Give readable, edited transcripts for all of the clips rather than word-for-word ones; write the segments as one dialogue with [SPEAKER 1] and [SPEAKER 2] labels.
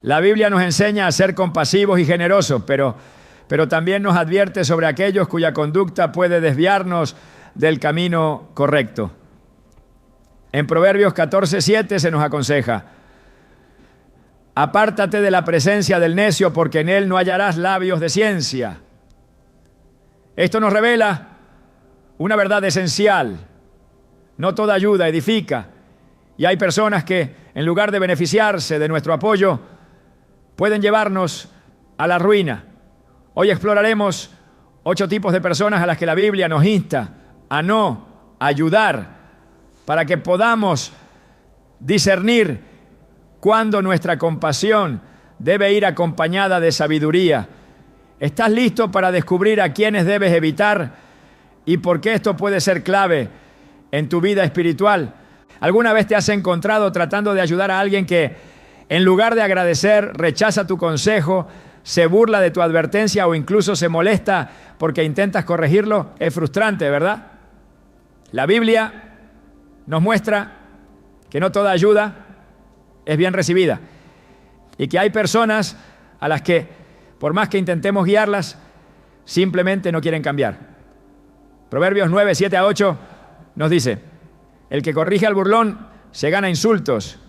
[SPEAKER 1] La Biblia nos enseña a ser compasivos y generosos, pero también nos advierte sobre aquellos cuya conducta puede desviarnos del camino correcto. En Proverbios 14:7 se nos aconseja: apártate de la presencia del necio, porque en él no hallarás labios de ciencia. Esto nos revela una verdad esencial. No toda ayuda edifica, y hay personas que, en lugar de beneficiarse de nuestro apoyo, pueden llevarnos a la ruina. Hoy exploraremos 8 tipos de personas a las que la Biblia nos insta a no ayudar, para que podamos discernir cuándo nuestra compasión debe ir acompañada de sabiduría. ¿Estás listo para descubrir a quiénes debes evitar y por qué esto puede ser clave en tu vida espiritual? ¿Alguna vez te has encontrado tratando de ayudar a alguien que, en lugar de agradecer, rechaza tu consejo, se burla de tu advertencia o incluso se molesta porque intentas corregirlo? Es frustrante, ¿verdad? La Biblia nos muestra que no toda ayuda es bien recibida y que hay personas a las que, por más que intentemos guiarlas, simplemente no quieren cambiar. Proverbios 9:7-8 nos dice: el que corrige al burlón se gana insultos,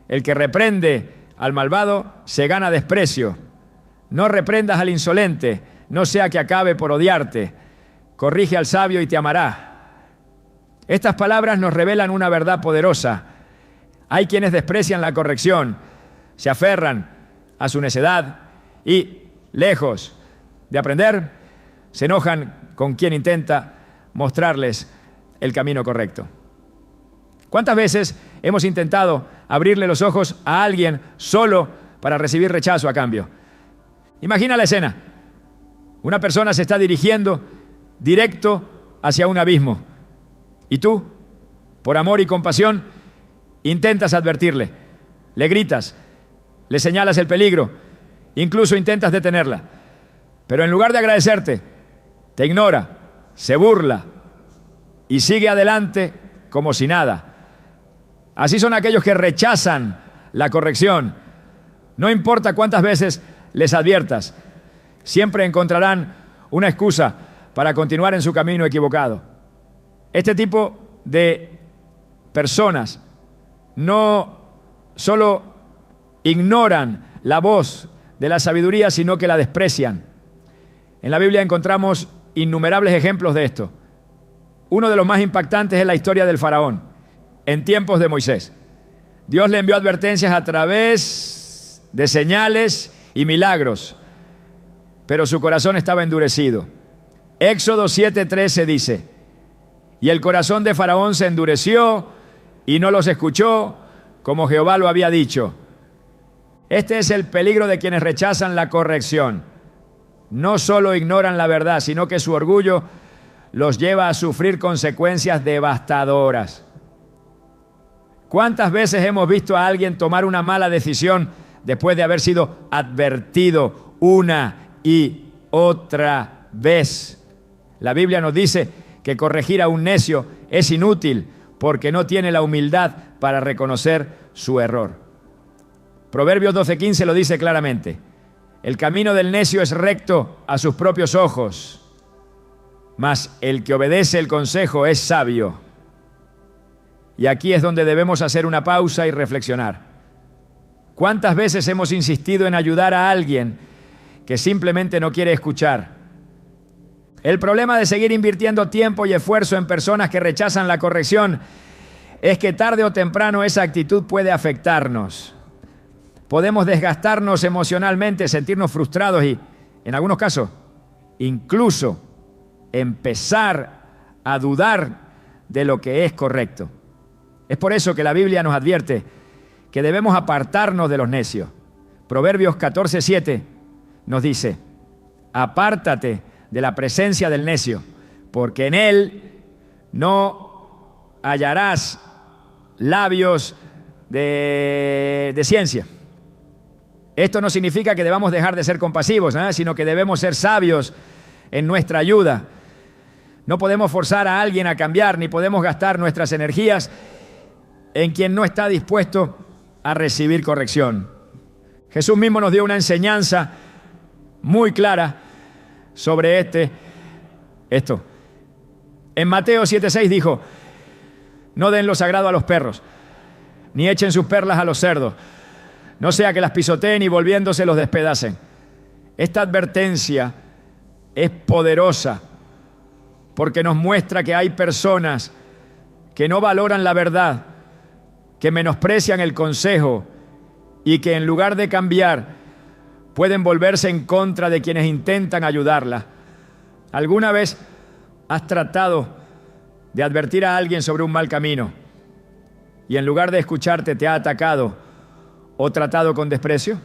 [SPEAKER 1] el que reprende al malvado se gana desprecio. No reprendas al insolente, no sea que acabe por odiarte. Corrige al sabio y te amará. Estas palabras nos revelan una verdad poderosa. Hay quienes desprecian la corrección, se aferran a su necedad y, lejos de aprender, se enojan con quien intenta mostrarles el camino correcto. ¿Cuántas veces hemos intentado abrirle los ojos a alguien solo para recibir rechazo a cambio? Imagina la escena. Una persona se está dirigiendo directo hacia un abismo y tú, por amor y compasión, intentas advertirle, le gritas, le señalas el peligro, incluso intentas detenerla. Pero en lugar de agradecerte, te ignora, se burla y sigue adelante como si nada. Así son aquellos que rechazan la corrección. No importa cuántas veces les adviertas, siempre encontrarán una excusa para continuar en su camino equivocado. Este tipo de personas no solo ignoran la voz de la sabiduría, sino que la desprecian. En la Biblia encontramos innumerables ejemplos de esto. Uno de los más impactantes es la historia del faraón, en tiempos de Moisés. Dios le envió advertencias a través de señales y milagros, pero su corazón estaba endurecido. Éxodo 7:13 dice: y el corazón de Faraón se endureció y no los escuchó, como Jehová lo había dicho. Este es el peligro de quienes rechazan la corrección. No solo ignoran la verdad, sino que su orgullo los lleva a sufrir consecuencias devastadoras. ¿Cuántas veces hemos visto a alguien tomar una mala decisión después de haber sido advertido una y otra vez? La Biblia nos dice que corregir a un necio es inútil porque no tiene la humildad para reconocer su error. Proverbios 12:15 lo dice claramente: el camino del necio es recto a sus propios ojos, mas el que obedece el consejo es sabio. Y aquí es donde debemos hacer una pausa y reflexionar. ¿Cuántas veces hemos insistido en ayudar a alguien que simplemente no quiere escuchar? El problema de seguir invirtiendo tiempo y esfuerzo en personas que rechazan la corrección es que tarde o temprano esa actitud puede afectarnos. Podemos desgastarnos emocionalmente, sentirnos frustrados y, en algunos casos, incluso empezar a dudar de lo que es correcto. Es por eso que la Biblia nos advierte que debemos apartarnos de los necios. Proverbios 14:7 nos dice: apártate de la presencia del necio, porque en él no hallarás labios de ciencia. Esto no significa que debamos dejar de ser compasivos, sino que debemos ser sabios en nuestra ayuda. No podemos forzar a alguien a cambiar, ni podemos gastar nuestras energías en quien no está dispuesto a recibir corrección. Jesús mismo nos dio una enseñanza muy clara sobre esto. En Mateo 7:6 dijo: no den lo sagrado a los perros, ni echen sus perlas a los cerdos, no sea que las pisoteen y volviéndose los despedacen. Esta advertencia es poderosa porque nos muestra que hay personas que no valoran la verdad, que menosprecian el consejo y que en lugar de cambiar pueden volverse en contra de quienes intentan ayudarla. ¿Alguna vez has tratado de advertir a alguien sobre un mal camino y en lugar de escucharte te ha atacado o tratado con desprecio?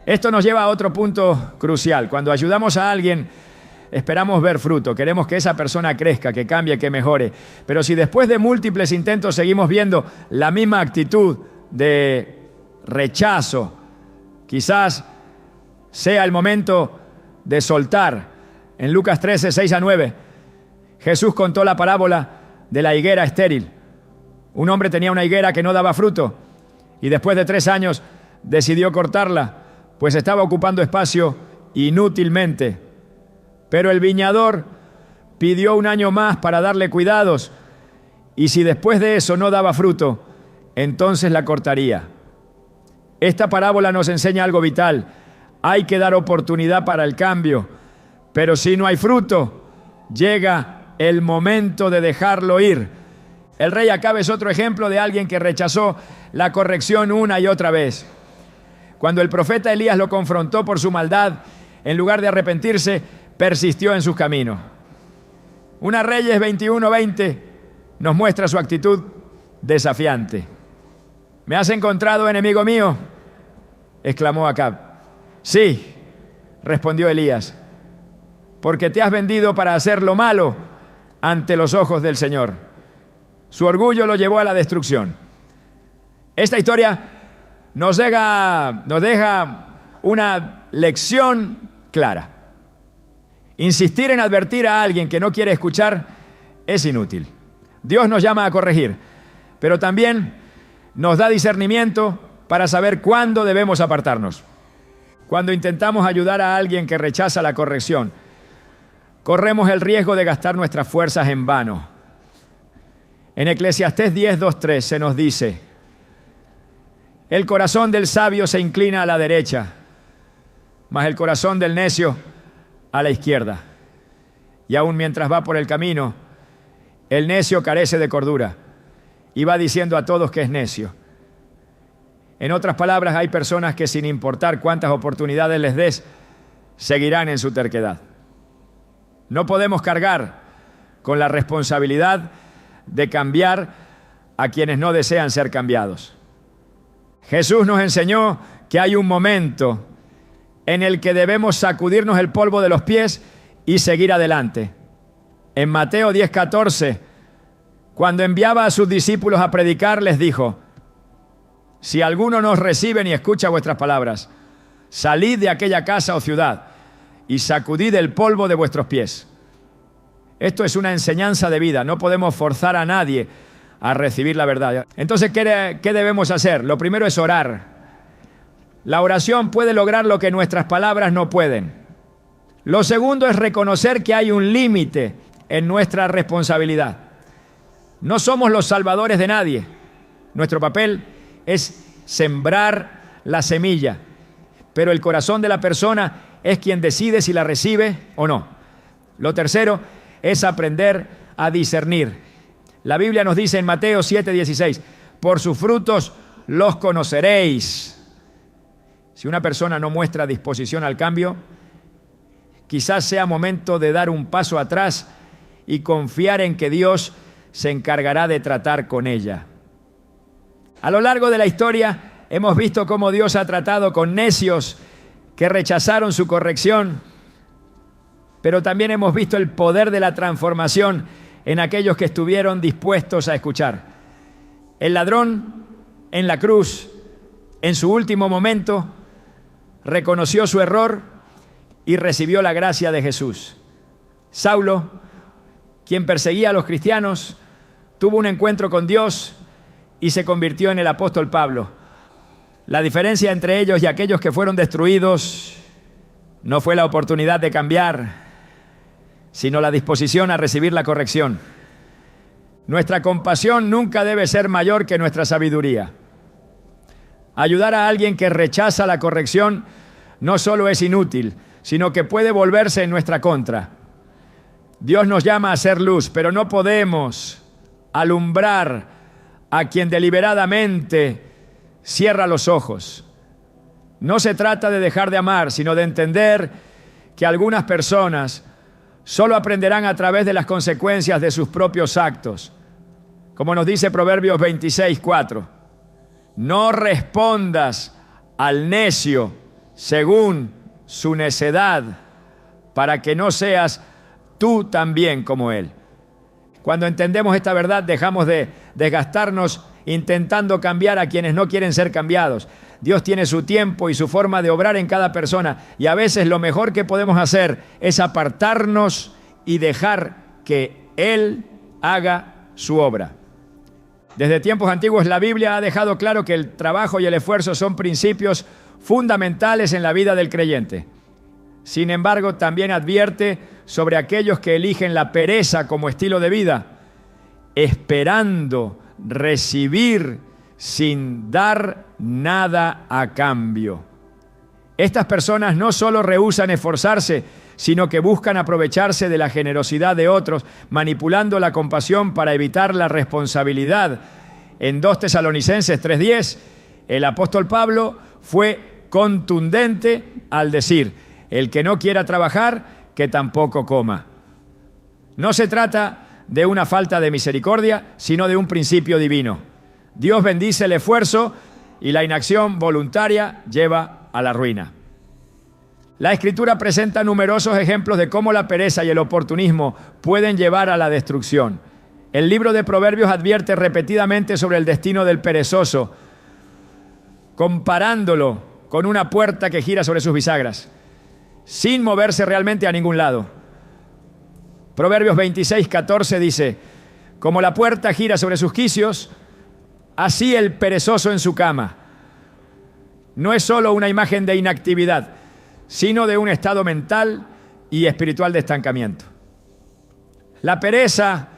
[SPEAKER 1] Esto nos lleva a otro punto crucial. Cuando ayudamos a alguien, esperamos ver fruto. Queremos que esa persona crezca, que cambie, que mejore. Pero si después de múltiples intentos seguimos viendo la misma actitud de rechazo, quizás sea el momento de soltar. En Lucas 13, 6-9, Jesús contó la parábola de la higuera estéril. Un hombre tenía una higuera que no daba fruto y después de 3 años decidió cortarla, pues estaba ocupando espacio inútilmente. Pero el viñador pidió 1 año más para darle cuidados y si después de eso no daba fruto, entonces la cortaría. Esta parábola nos enseña algo vital. Hay que dar oportunidad para el cambio, pero si no hay fruto, llega el momento de dejarlo ir. El rey Acab es otro ejemplo de alguien que rechazó la corrección una y otra vez. Cuando el profeta Elías lo confrontó por su maldad, en lugar de arrepentirse, persistió en sus caminos. Una Reyes 21:20 nos muestra su actitud desafiante. ¿Me has encontrado, enemigo mío?, exclamó Acab. Sí, respondió Elías, porque te has vendido para hacer lo malo ante los ojos del Señor. Su orgullo lo llevó a la destrucción. Esta historia nos deja una lección clara. Insistir en advertir a alguien que no quiere escuchar es inútil. Dios nos llama a corregir, pero también nos da discernimiento para saber cuándo debemos apartarnos. Cuando intentamos ayudar a alguien que rechaza la corrección, corremos el riesgo de gastar nuestras fuerzas en vano. En Eclesiastés 10:2-3 se nos dice: el corazón del sabio se inclina a la derecha, mas el corazón del necio a la izquierda. Y aun mientras va por el camino, el necio carece de cordura y va diciendo a todos que es necio. En otras palabras, hay personas que sin importar cuántas oportunidades les des, seguirán en su terquedad. No podemos cargar con la responsabilidad de cambiar a quienes no desean ser cambiados. Jesús nos enseñó que hay un momento en el que debemos sacudirnos el polvo de los pies y seguir adelante. En Mateo 10:14, cuando enviaba a sus discípulos a predicar, les dijo: si alguno no os recibe ni escucha vuestras palabras, salid de aquella casa o ciudad y sacudid el polvo de vuestros pies. Esto es una enseñanza de vida. No podemos forzar a nadie a recibir la verdad. Entonces, ¿qué debemos hacer? Lo primero es orar. La oración puede lograr lo que nuestras palabras no pueden. Lo segundo es reconocer que hay un límite en nuestra responsabilidad. No somos los salvadores de nadie. Nuestro papel es sembrar la semilla, pero el corazón de la persona es quien decide si la recibe o no. Lo tercero es aprender a discernir. La Biblia nos dice en Mateo 7:16, por sus frutos los conoceréis. Si una persona no muestra disposición al cambio, quizás sea momento de dar un paso atrás y confiar en que Dios se encargará de tratar con ella. A lo largo de la historia hemos visto cómo Dios ha tratado con necios que rechazaron su corrección, pero también hemos visto el poder de la transformación en aquellos que estuvieron dispuestos a escuchar. El ladrón en la cruz, en su último momento, reconoció su error y recibió la gracia de Jesús. Saulo, quien perseguía a los cristianos, tuvo un encuentro con Dios y se convirtió en el apóstol Pablo. La diferencia entre ellos y aquellos que fueron destruidos no fue la oportunidad de cambiar, sino la disposición a recibir la corrección. Nuestra compasión nunca debe ser mayor que nuestra sabiduría. Ayudar a alguien que rechaza la corrección no solo es inútil, sino que puede volverse en nuestra contra. Dios nos llama a ser luz, pero no podemos alumbrar a quien deliberadamente cierra los ojos. No se trata de dejar de amar, sino de entender que algunas personas solo aprenderán a través de las consecuencias de sus propios actos. Como nos dice Proverbios 26:4. No respondas al necio según su necedad, para que no seas tú también como él. Cuando entendemos esta verdad, dejamos de desgastarnos intentando cambiar a quienes no quieren ser cambiados. Dios tiene su tiempo y su forma de obrar en cada persona, y a veces lo mejor que podemos hacer es apartarnos y dejar que Él haga su obra. Desde tiempos antiguos la Biblia ha dejado claro que el trabajo y el esfuerzo son principios fundamentales en la vida del creyente. Sin embargo, también advierte sobre aquellos que eligen la pereza como estilo de vida, esperando recibir sin dar nada a cambio. Estas personas no solo rehúsan esforzarse, sino que buscan aprovecharse de la generosidad de otros, manipulando la compasión para evitar la responsabilidad. En 2 Tesalonicenses 3:10, el apóstol Pablo fue contundente al decir: el que no quiera trabajar, que tampoco coma. No se trata de una falta de misericordia, sino de un principio divino. Dios bendice el esfuerzo y la inacción voluntaria lleva a la ruina. La Escritura presenta numerosos ejemplos de cómo la pereza y el oportunismo pueden llevar a la destrucción. El libro de Proverbios advierte repetidamente sobre el destino del perezoso, comparándolo con una puerta que gira sobre sus bisagras, sin moverse realmente a ningún lado. Proverbios 26:14 dice: como la puerta gira sobre sus quicios, así el perezoso en su cama. No es solo una imagen de inactividad, sino de un estado mental y espiritual de estancamiento. La pereza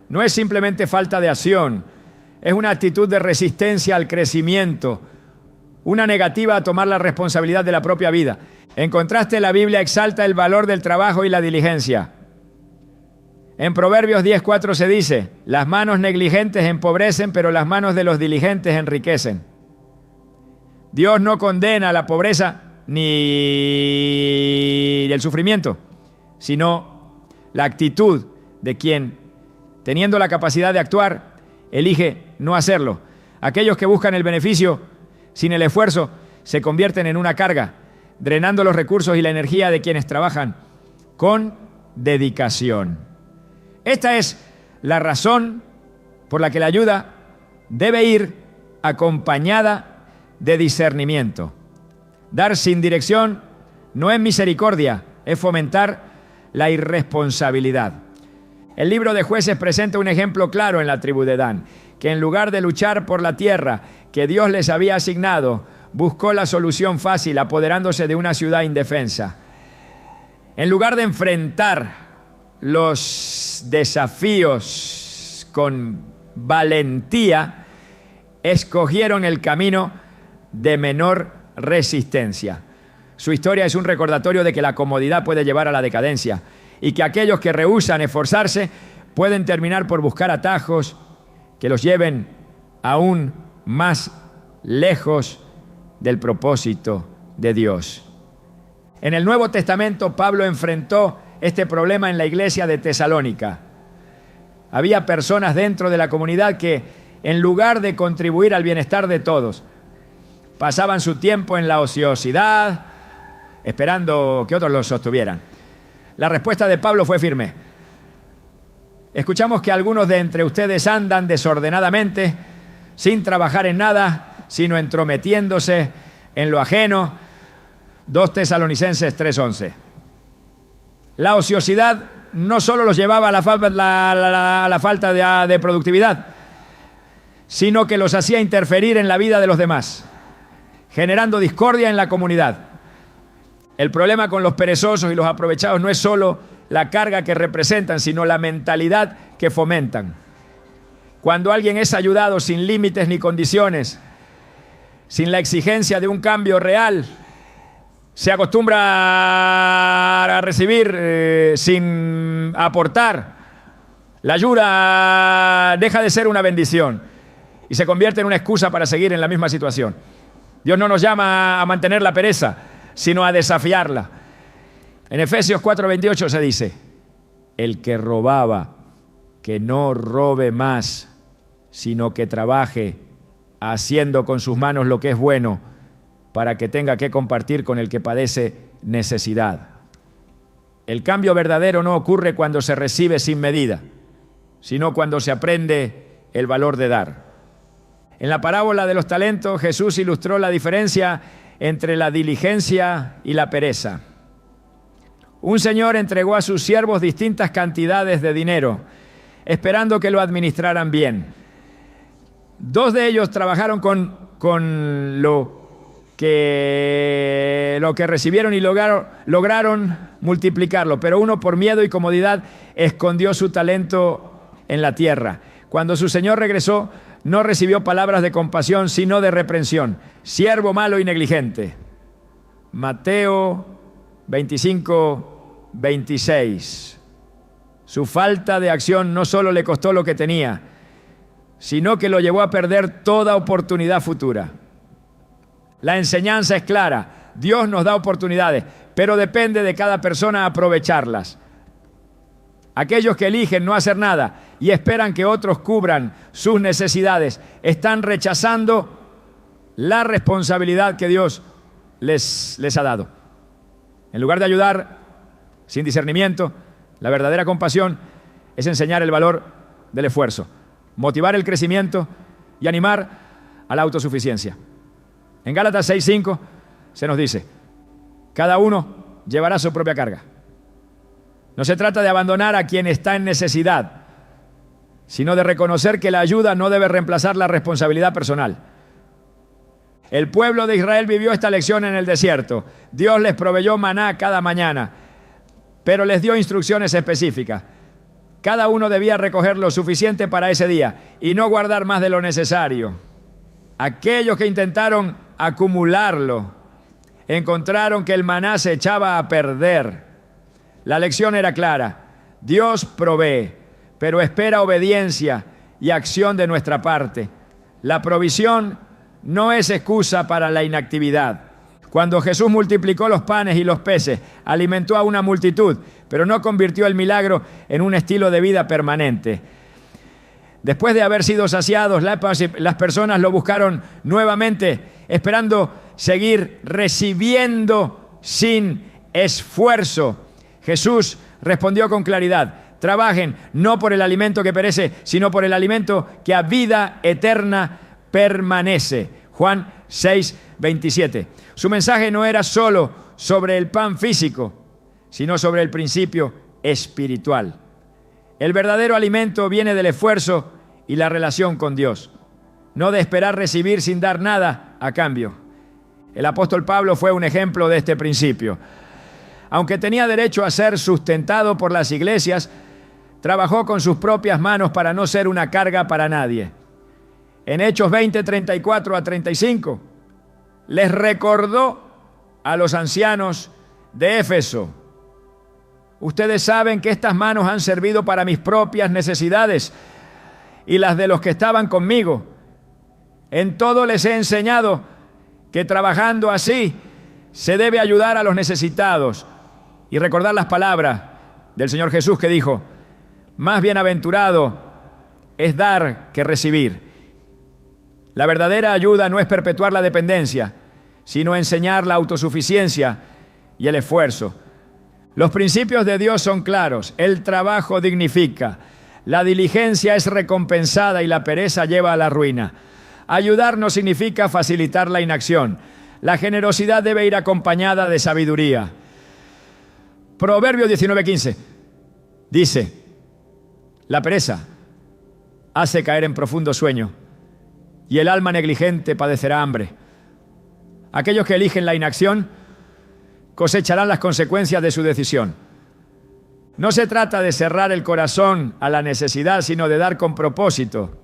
[SPEAKER 1] no es simplemente falta de acción, es una actitud de resistencia al crecimiento, una negativa a tomar la responsabilidad de la propia vida. En contraste, la Biblia exalta el valor del trabajo y la diligencia. En Proverbios 10:4 se dice: las manos negligentes empobrecen, pero las manos de los diligentes enriquecen. Dios no condena la pobreza ni el sufrimiento, sino la actitud de quien, teniendo la capacidad de actuar, elige no hacerlo. Aquellos que buscan el beneficio sin el esfuerzo se convierten en una carga, drenando los recursos y la energía de quienes trabajan con dedicación. Esta es la razón por la que la ayuda debe ir acompañada de discernimiento. Dar sin dirección no es misericordia, es fomentar la irresponsabilidad. El libro de Jueces presenta un ejemplo claro en la tribu de Dan, que en lugar de luchar por la tierra que Dios les había asignado, buscó la solución fácil apoderándose de una ciudad indefensa. En lugar de enfrentar los desafíos con valentía, escogieron el camino de menor resistencia. Su historia es un recordatorio de que la comodidad puede llevar a la decadencia y que aquellos que rehúsan esforzarse pueden terminar por buscar atajos que los lleven aún más lejos del propósito de Dios. En el Nuevo Testamento, Pablo enfrentó este problema en la iglesia de Tesalónica. Había personas dentro de la comunidad que, en lugar de contribuir al bienestar de todos, pasaban su tiempo en la ociosidad, esperando que otros los sostuvieran. La respuesta de Pablo fue firme. Escuchamos que algunos de entre ustedes andan desordenadamente, sin trabajar en nada, sino entrometiéndose en lo ajeno. 2 Tesalonicenses 3:11. La ociosidad no solo los llevaba a la falta de productividad, sino que los hacía interferir en la vida de los demás. generando discordia en la comunidad. El problema con los perezosos y los aprovechados no es solo la carga que representan, sino la mentalidad que fomentan. Cuando alguien es ayudado sin límites ni condiciones, sin la exigencia de un cambio real, se acostumbra a recibir sin aportar. La ayuda deja de ser una bendición y se convierte en una excusa para seguir en la misma situación. Dios no nos llama a mantener la pereza, sino a desafiarla. En Efesios 4:28 se dice: el que robaba, que no robe más, sino que trabaje haciendo con sus manos lo que es bueno, para que tenga que compartir con el que padece necesidad. El cambio verdadero no ocurre cuando se recibe sin medida, sino cuando se aprende el valor de dar. En la parábola de los talentos, Jesús ilustró la diferencia entre la diligencia y la pereza. Un señor entregó a sus siervos distintas cantidades de dinero, esperando que lo administraran bien. 2 de ellos trabajaron con lo que recibieron y lograron multiplicarlo, pero uno, por miedo y comodidad, escondió su talento en la tierra. Cuando su señor regresó, no recibió palabras de compasión, sino de reprensión. Siervo malo y negligente. Mateo 25:26. Su falta de acción no solo le costó lo que tenía, sino que lo llevó a perder toda oportunidad futura. La enseñanza es clara. Dios nos da oportunidades, pero depende de cada persona aprovecharlas. Aquellos que eligen no hacer nada y esperan que otros cubran sus necesidades están rechazando la responsabilidad que Dios les ha dado. En lugar de ayudar sin discernimiento, la verdadera compasión es enseñar el valor del esfuerzo, motivar el crecimiento y animar a la autosuficiencia. En Gálatas 6:5 se nos dice: cada uno llevará su propia carga. No se trata de abandonar a quien está en necesidad, sino de reconocer que la ayuda no debe reemplazar la responsabilidad personal. El pueblo de Israel vivió esta lección en el desierto. Dios les proveyó maná cada mañana, pero les dio instrucciones específicas. Cada uno debía recoger lo suficiente para ese día y no guardar más de lo necesario. Aquellos que intentaron acumularlo encontraron que el maná se echaba a perder. La lección era clara: Dios provee, pero espera obediencia y acción de nuestra parte. La provisión no es excusa para la inactividad. Cuando Jesús multiplicó los panes y los peces, alimentó a una multitud, pero no convirtió el milagro en un estilo de vida permanente. Después de haber sido saciados, las personas lo buscaron nuevamente, esperando seguir recibiendo sin esfuerzo. Jesús respondió con claridad: trabajen no por el alimento que perece, sino por el alimento que a vida eterna permanece. Juan 6:27. Su mensaje no era solo sobre el pan físico, sino sobre el principio espiritual. El verdadero alimento viene del esfuerzo y la relación con Dios, no de esperar recibir sin dar nada a cambio. El apóstol Pablo fue un ejemplo de este principio. Aunque tenía derecho a ser sustentado por las iglesias, trabajó con sus propias manos para no ser una carga para nadie. En Hechos 20:34-35, les recordó a los ancianos de Éfeso: ustedes saben que estas manos han servido para mis propias necesidades y las de los que estaban conmigo. En todo les he enseñado que trabajando así se debe ayudar a los necesitados, y recordar las palabras del Señor Jesús que dijo: más bienaventurado es dar que recibir. La verdadera ayuda no es perpetuar la dependencia, sino enseñar la autosuficiencia y el esfuerzo. Los principios de Dios son claros. El trabajo dignifica, la diligencia es recompensada y la pereza lleva a la ruina. Ayudar no significa facilitar la inacción. La generosidad debe ir acompañada de sabiduría. Proverbios 19:15 dice: la pereza hace caer en profundo sueño y el alma negligente padecerá hambre. Aquellos que eligen la inacción cosecharán las consecuencias de su decisión. No se trata de cerrar el corazón a la necesidad, sino de dar con propósito.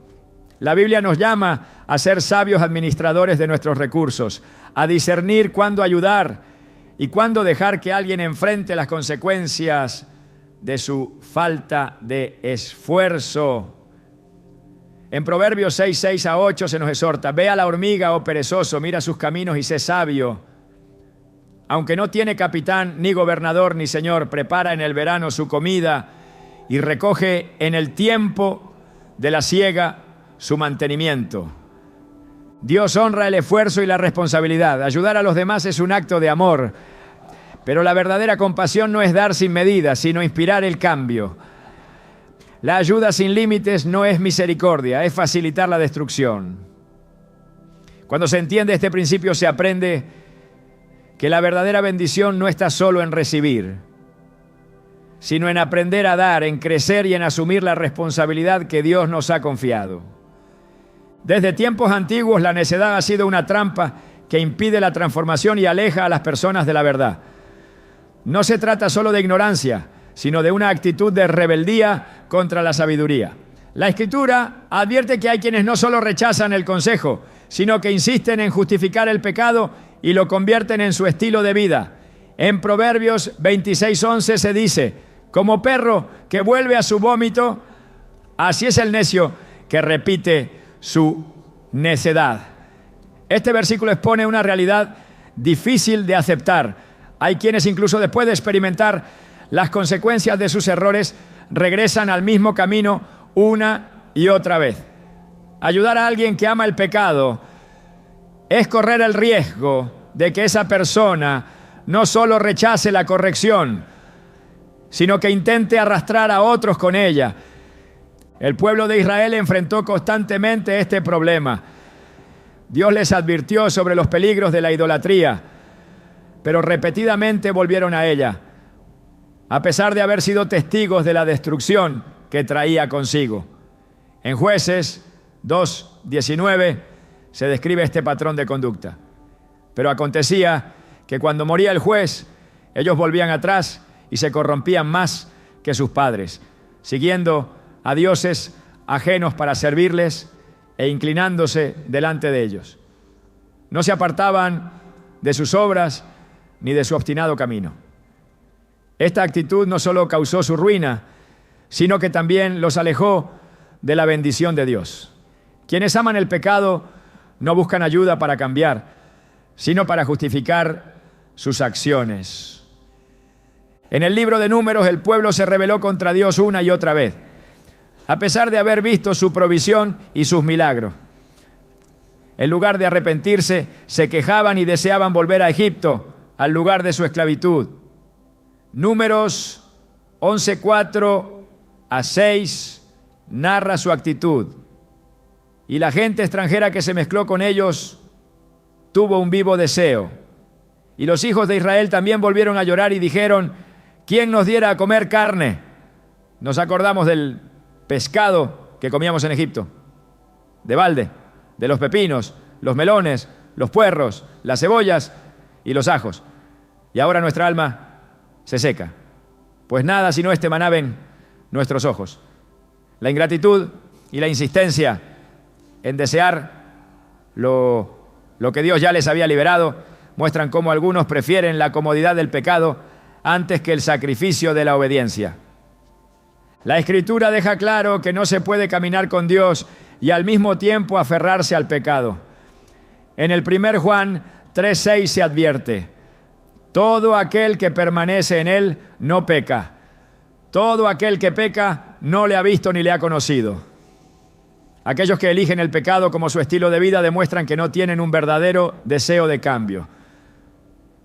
[SPEAKER 1] La Biblia nos llama a ser sabios administradores de nuestros recursos, a discernir cuándo ayudar y cuándo dejar que alguien enfrente las consecuencias de su falta de esfuerzo. En Proverbios 6, 6 a 8 se nos exhorta: ve a la hormiga, oh perezoso, mira sus caminos y sé sabio. Aunque no tiene capitán, ni gobernador, ni señor, prepara en el verano su comida y recoge en el tiempo de la siega su mantenimiento. Dios honra el esfuerzo y la responsabilidad. Ayudar a los demás es un acto de amor, pero la verdadera compasión no es dar sin medida, sino inspirar el cambio. La ayuda sin límites no es misericordia, es facilitar la destrucción. Cuando se entiende este principio, se aprende que la verdadera bendición no está solo en recibir, sino en aprender a dar, en crecer y en asumir la responsabilidad que Dios nos ha confiado. Desde tiempos antiguos, la necedad ha sido una trampa que impide la transformación y aleja a las personas de la verdad. No se trata solo de ignorancia, sino de una actitud de rebeldía contra la sabiduría. La Escritura advierte que hay quienes no solo rechazan el consejo, sino que insisten en justificar el pecado y lo convierten en su estilo de vida. En Proverbios 26:11 se dice: como perro que vuelve a su vómito, así es el necio que repite su necedad. Este versículo expone una realidad difícil de aceptar. Hay quienes, incluso después de experimentar las consecuencias de sus errores, regresan al mismo camino una y otra vez. Ayudar a alguien que ama el pecado es correr el riesgo de que esa persona no solo rechace la corrección, sino que intente arrastrar a otros con ella. El pueblo de Israel enfrentó constantemente este problema. Dios les advirtió sobre los peligros de la idolatría, pero repetidamente volvieron a ella, a pesar de haber sido testigos de la destrucción que traía consigo. En Jueces 2:19 se describe este patrón de conducta. Pero acontecía que cuando moría el juez, ellos volvían atrás y se corrompían más que sus padres, siguiendo a dioses ajenos para servirles e inclinándose delante de ellos. No se apartaban de sus obras ni de su obstinado camino. Esta actitud no solo causó su ruina, sino que también los alejó de la bendición de Dios. Quienes aman el pecado no buscan ayuda para cambiar, sino para justificar sus acciones. En el libro de Números, el pueblo se rebeló contra Dios una y otra vez, a pesar de haber visto su provisión y sus milagros. En lugar de arrepentirse, se quejaban y deseaban volver a Egipto, al lugar de su esclavitud. Números 11:4 a 6 narra su actitud. Y la gente extranjera que se mezcló con ellos tuvo un vivo deseo. Y los hijos de Israel también volvieron a llorar y dijeron: ¿quién nos diera a comer carne? Nos acordamos del pescado que comíamos en Egipto, de balde, de los pepinos, los melones, los puerros, las cebollas y los ajos. Y ahora nuestra alma se seca, pues nada sino este maná ven nuestros ojos. La ingratitud y la insistencia en desear lo que Dios ya les había liberado muestran cómo algunos prefieren la comodidad del pecado antes que el sacrificio de la obediencia. La Escritura deja claro que no se puede caminar con Dios y al mismo tiempo aferrarse al pecado. En el 1 Juan 3:6 se advierte: todo aquel que permanece en Él no peca. Todo aquel que peca no le ha visto ni le ha conocido. Aquellos que eligen el pecado como su estilo de vida demuestran que no tienen un verdadero deseo de cambio.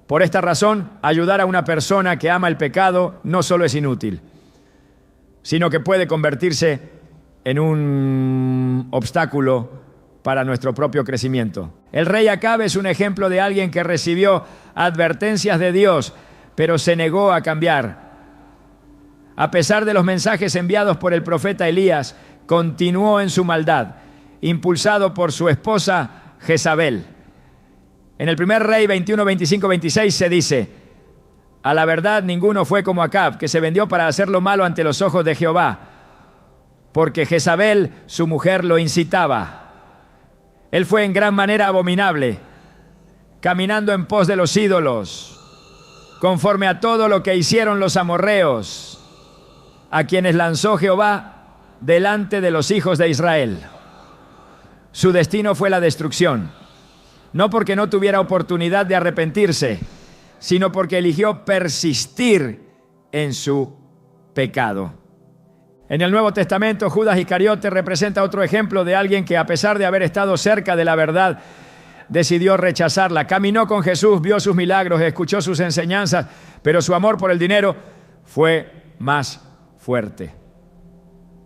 [SPEAKER 1] Por esta razón, ayudar a una persona que ama el pecado no solo es inútil, sino que puede convertirse en un obstáculo para nuestro propio crecimiento. El rey Acab es un ejemplo de alguien que recibió advertencias de Dios, pero se negó a cambiar. A pesar de los mensajes enviados por el profeta Elías, continuó en su maldad, impulsado por su esposa Jezabel. En el primer Rey 21, 25, 26 se dice: a la verdad ninguno fue como Acab, que se vendió para hacer lo malo ante los ojos de Jehová, porque Jezabel, su mujer, lo incitaba. Él fue en gran manera abominable, caminando en pos de los ídolos, conforme a todo lo que hicieron los amorreos, a quienes lanzó Jehová delante de los hijos de Israel. Su destino fue la destrucción, no porque no tuviera oportunidad de arrepentirse, sino porque eligió persistir en su pecado. En el Nuevo Testamento, Judas Iscariote representa otro ejemplo de alguien que, a pesar de haber estado cerca de la verdad, decidió rechazarla. Caminó con Jesús, vio sus milagros, escuchó sus enseñanzas, pero su amor por el dinero fue más fuerte.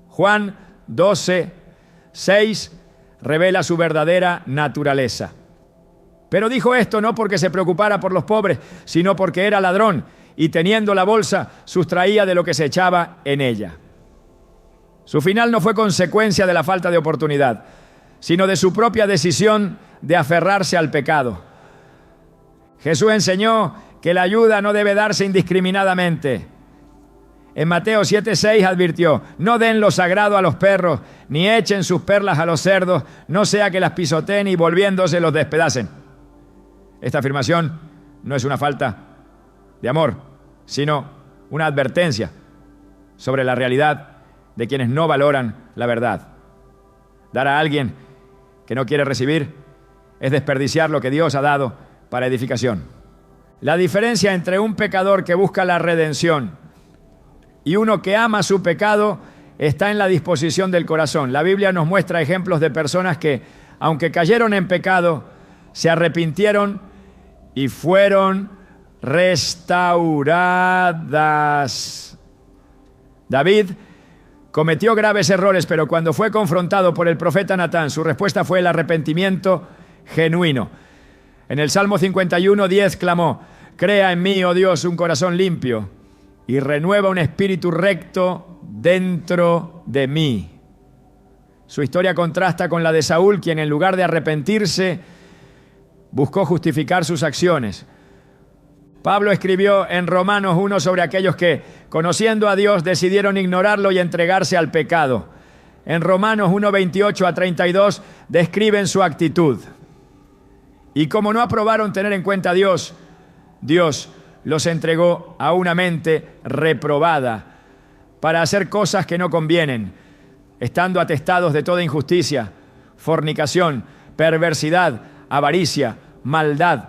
[SPEAKER 1] Juan 12, 6 revela su verdadera naturaleza. Pero dijo esto no porque se preocupara por los pobres, sino porque era ladrón y, teniendo la bolsa, sustraía de lo que se echaba en ella. Su final no fue consecuencia de la falta de oportunidad, sino de su propia decisión de aferrarse al pecado. Jesús enseñó que la ayuda no debe darse indiscriminadamente. En Mateo 7:6 advirtió: no den lo sagrado a los perros, ni echen sus perlas a los cerdos, no sea que las pisoteen y volviéndose los despedacen. Esta afirmación no es una falta de amor, sino una advertencia sobre la realidad de quienes no valoran la verdad. Dar a alguien que no quiere recibir es desperdiciar lo que Dios ha dado para edificación. La diferencia entre un pecador que busca la redención y uno que ama su pecado está en la disposición del corazón. La Biblia nos muestra ejemplos de personas que, aunque cayeron en pecado, se arrepintieron y fueron restauradas. David cometió graves errores, pero cuando fue confrontado por el profeta Natán, su respuesta fue el arrepentimiento genuino. En el Salmo 51:10 clamó: crea en mí, oh Dios, un corazón limpio y renueva un espíritu recto dentro de mí. Su historia contrasta con la de Saúl, quien en lugar de arrepentirse, buscó justificar sus acciones. Pablo escribió en Romanos 1 sobre aquellos que, conociendo a Dios, decidieron ignorarlo y entregarse al pecado. En Romanos 1:28-32 describen su actitud. Y como no aprobaron tener en cuenta a Dios, Dios los entregó a una mente reprobada para hacer cosas que no convienen, estando atestados de toda injusticia, fornicación, perversidad, avaricia, maldad,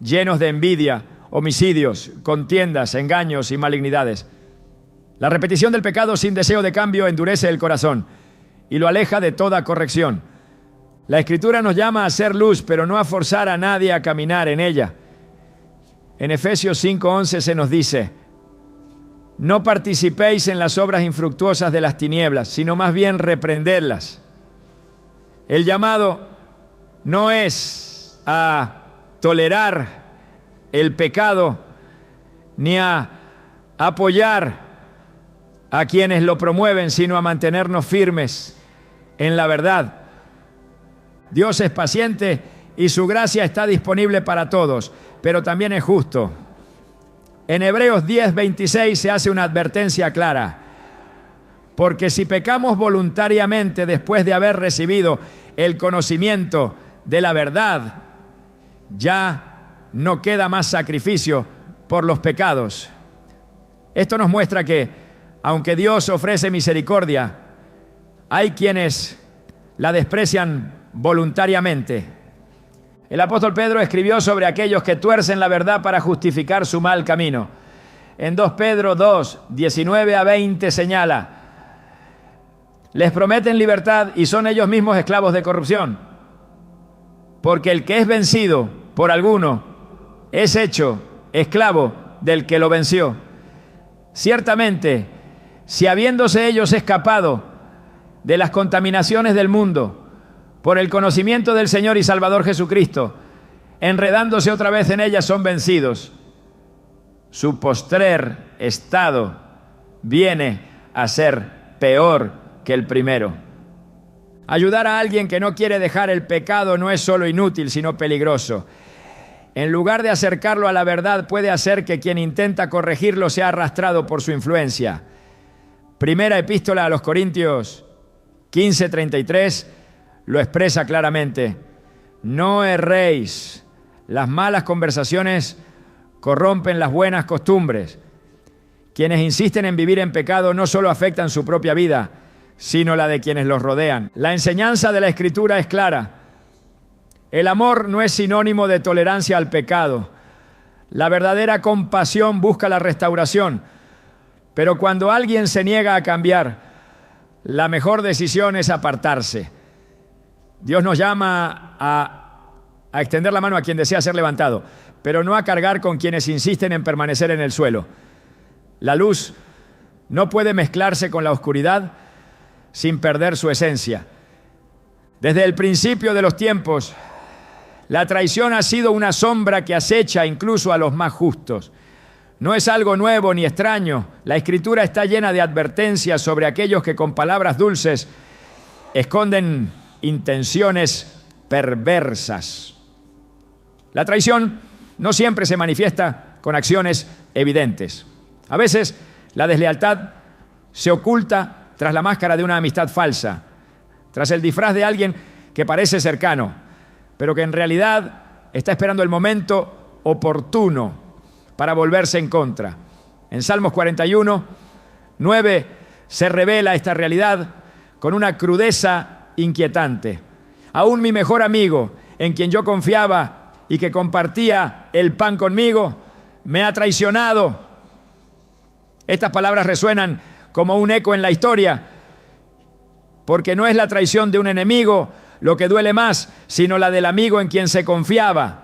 [SPEAKER 1] llenos de envidia, homicidios, contiendas, engaños y malignidades. La repetición del pecado sin deseo de cambio endurece el corazón y lo aleja de toda corrección. La Escritura nos llama a ser luz, pero no a forzar a nadie a caminar en ella. En Efesios 5:11 se nos dice: no participéis en las obras infructuosas de las tinieblas, sino más bien reprendedlas. El llamado no es a tolerar el pecado, ni a apoyar a quienes lo promueven, sino a mantenernos firmes en la verdad. Dios es paciente y su gracia está disponible para todos, pero también es justo. En Hebreos 10:26 se hace una advertencia clara: porque si pecamos voluntariamente después de haber recibido el conocimiento de la verdad, ya no queda más sacrificio por los pecados. Esto nos muestra que, aunque Dios ofrece misericordia, hay quienes la desprecian voluntariamente. El apóstol Pedro escribió sobre aquellos que tuercen la verdad para justificar su mal camino. En 2 Pedro 2:19-20 señala: les prometen libertad y son ellos mismos esclavos de corrupción, porque el que es vencido por alguno es hecho esclavo del que lo venció. Ciertamente, si habiéndose ellos escapado de las contaminaciones del mundo por el conocimiento del Señor y Salvador Jesucristo, enredándose otra vez en ellas, son vencidos, su postrer estado viene a ser peor que el primero. Ayudar a alguien que no quiere dejar el pecado no es solo inútil, sino peligroso. en lugar de acercarlo a la verdad, puede hacer que quien intenta corregirlo sea arrastrado por su influencia. Primera epístola a los Corintios 15:33 lo expresa claramente. No erréis, las malas conversaciones corrompen las buenas costumbres. Quienes insisten en vivir en pecado no solo afectan su propia vida, sino la de quienes los rodean. La enseñanza de la Escritura es clara. El amor no es sinónimo de tolerancia al pecado. La verdadera compasión busca la restauración. Pero cuando alguien se niega a cambiar, la mejor decisión es apartarse. Dios nos llama a extender la mano a quien desea ser levantado, pero no a cargar con quienes insisten en permanecer en el suelo. La luz no puede mezclarse con la oscuridad sin perder su esencia. Desde el principio de los tiempos, la traición ha sido una sombra que acecha incluso a los más justos. No es algo nuevo ni extraño. La Escritura está llena de advertencias sobre aquellos que con palabras dulces esconden intenciones perversas. La traición no siempre se manifiesta con acciones evidentes. A veces la deslealtad se oculta tras la máscara de una amistad falsa, tras el disfraz de alguien que parece cercano, pero que en realidad está esperando el momento oportuno para volverse en contra. En Salmos 41:9 se revela esta realidad con una crudeza inquietante. Aún mi mejor amigo, en quien yo confiaba y que compartía el pan conmigo, me ha traicionado. Estas palabras resuenan como un eco en la historia, porque no es la traición de un enemigo lo que duele más, sino la del amigo en quien se confiaba.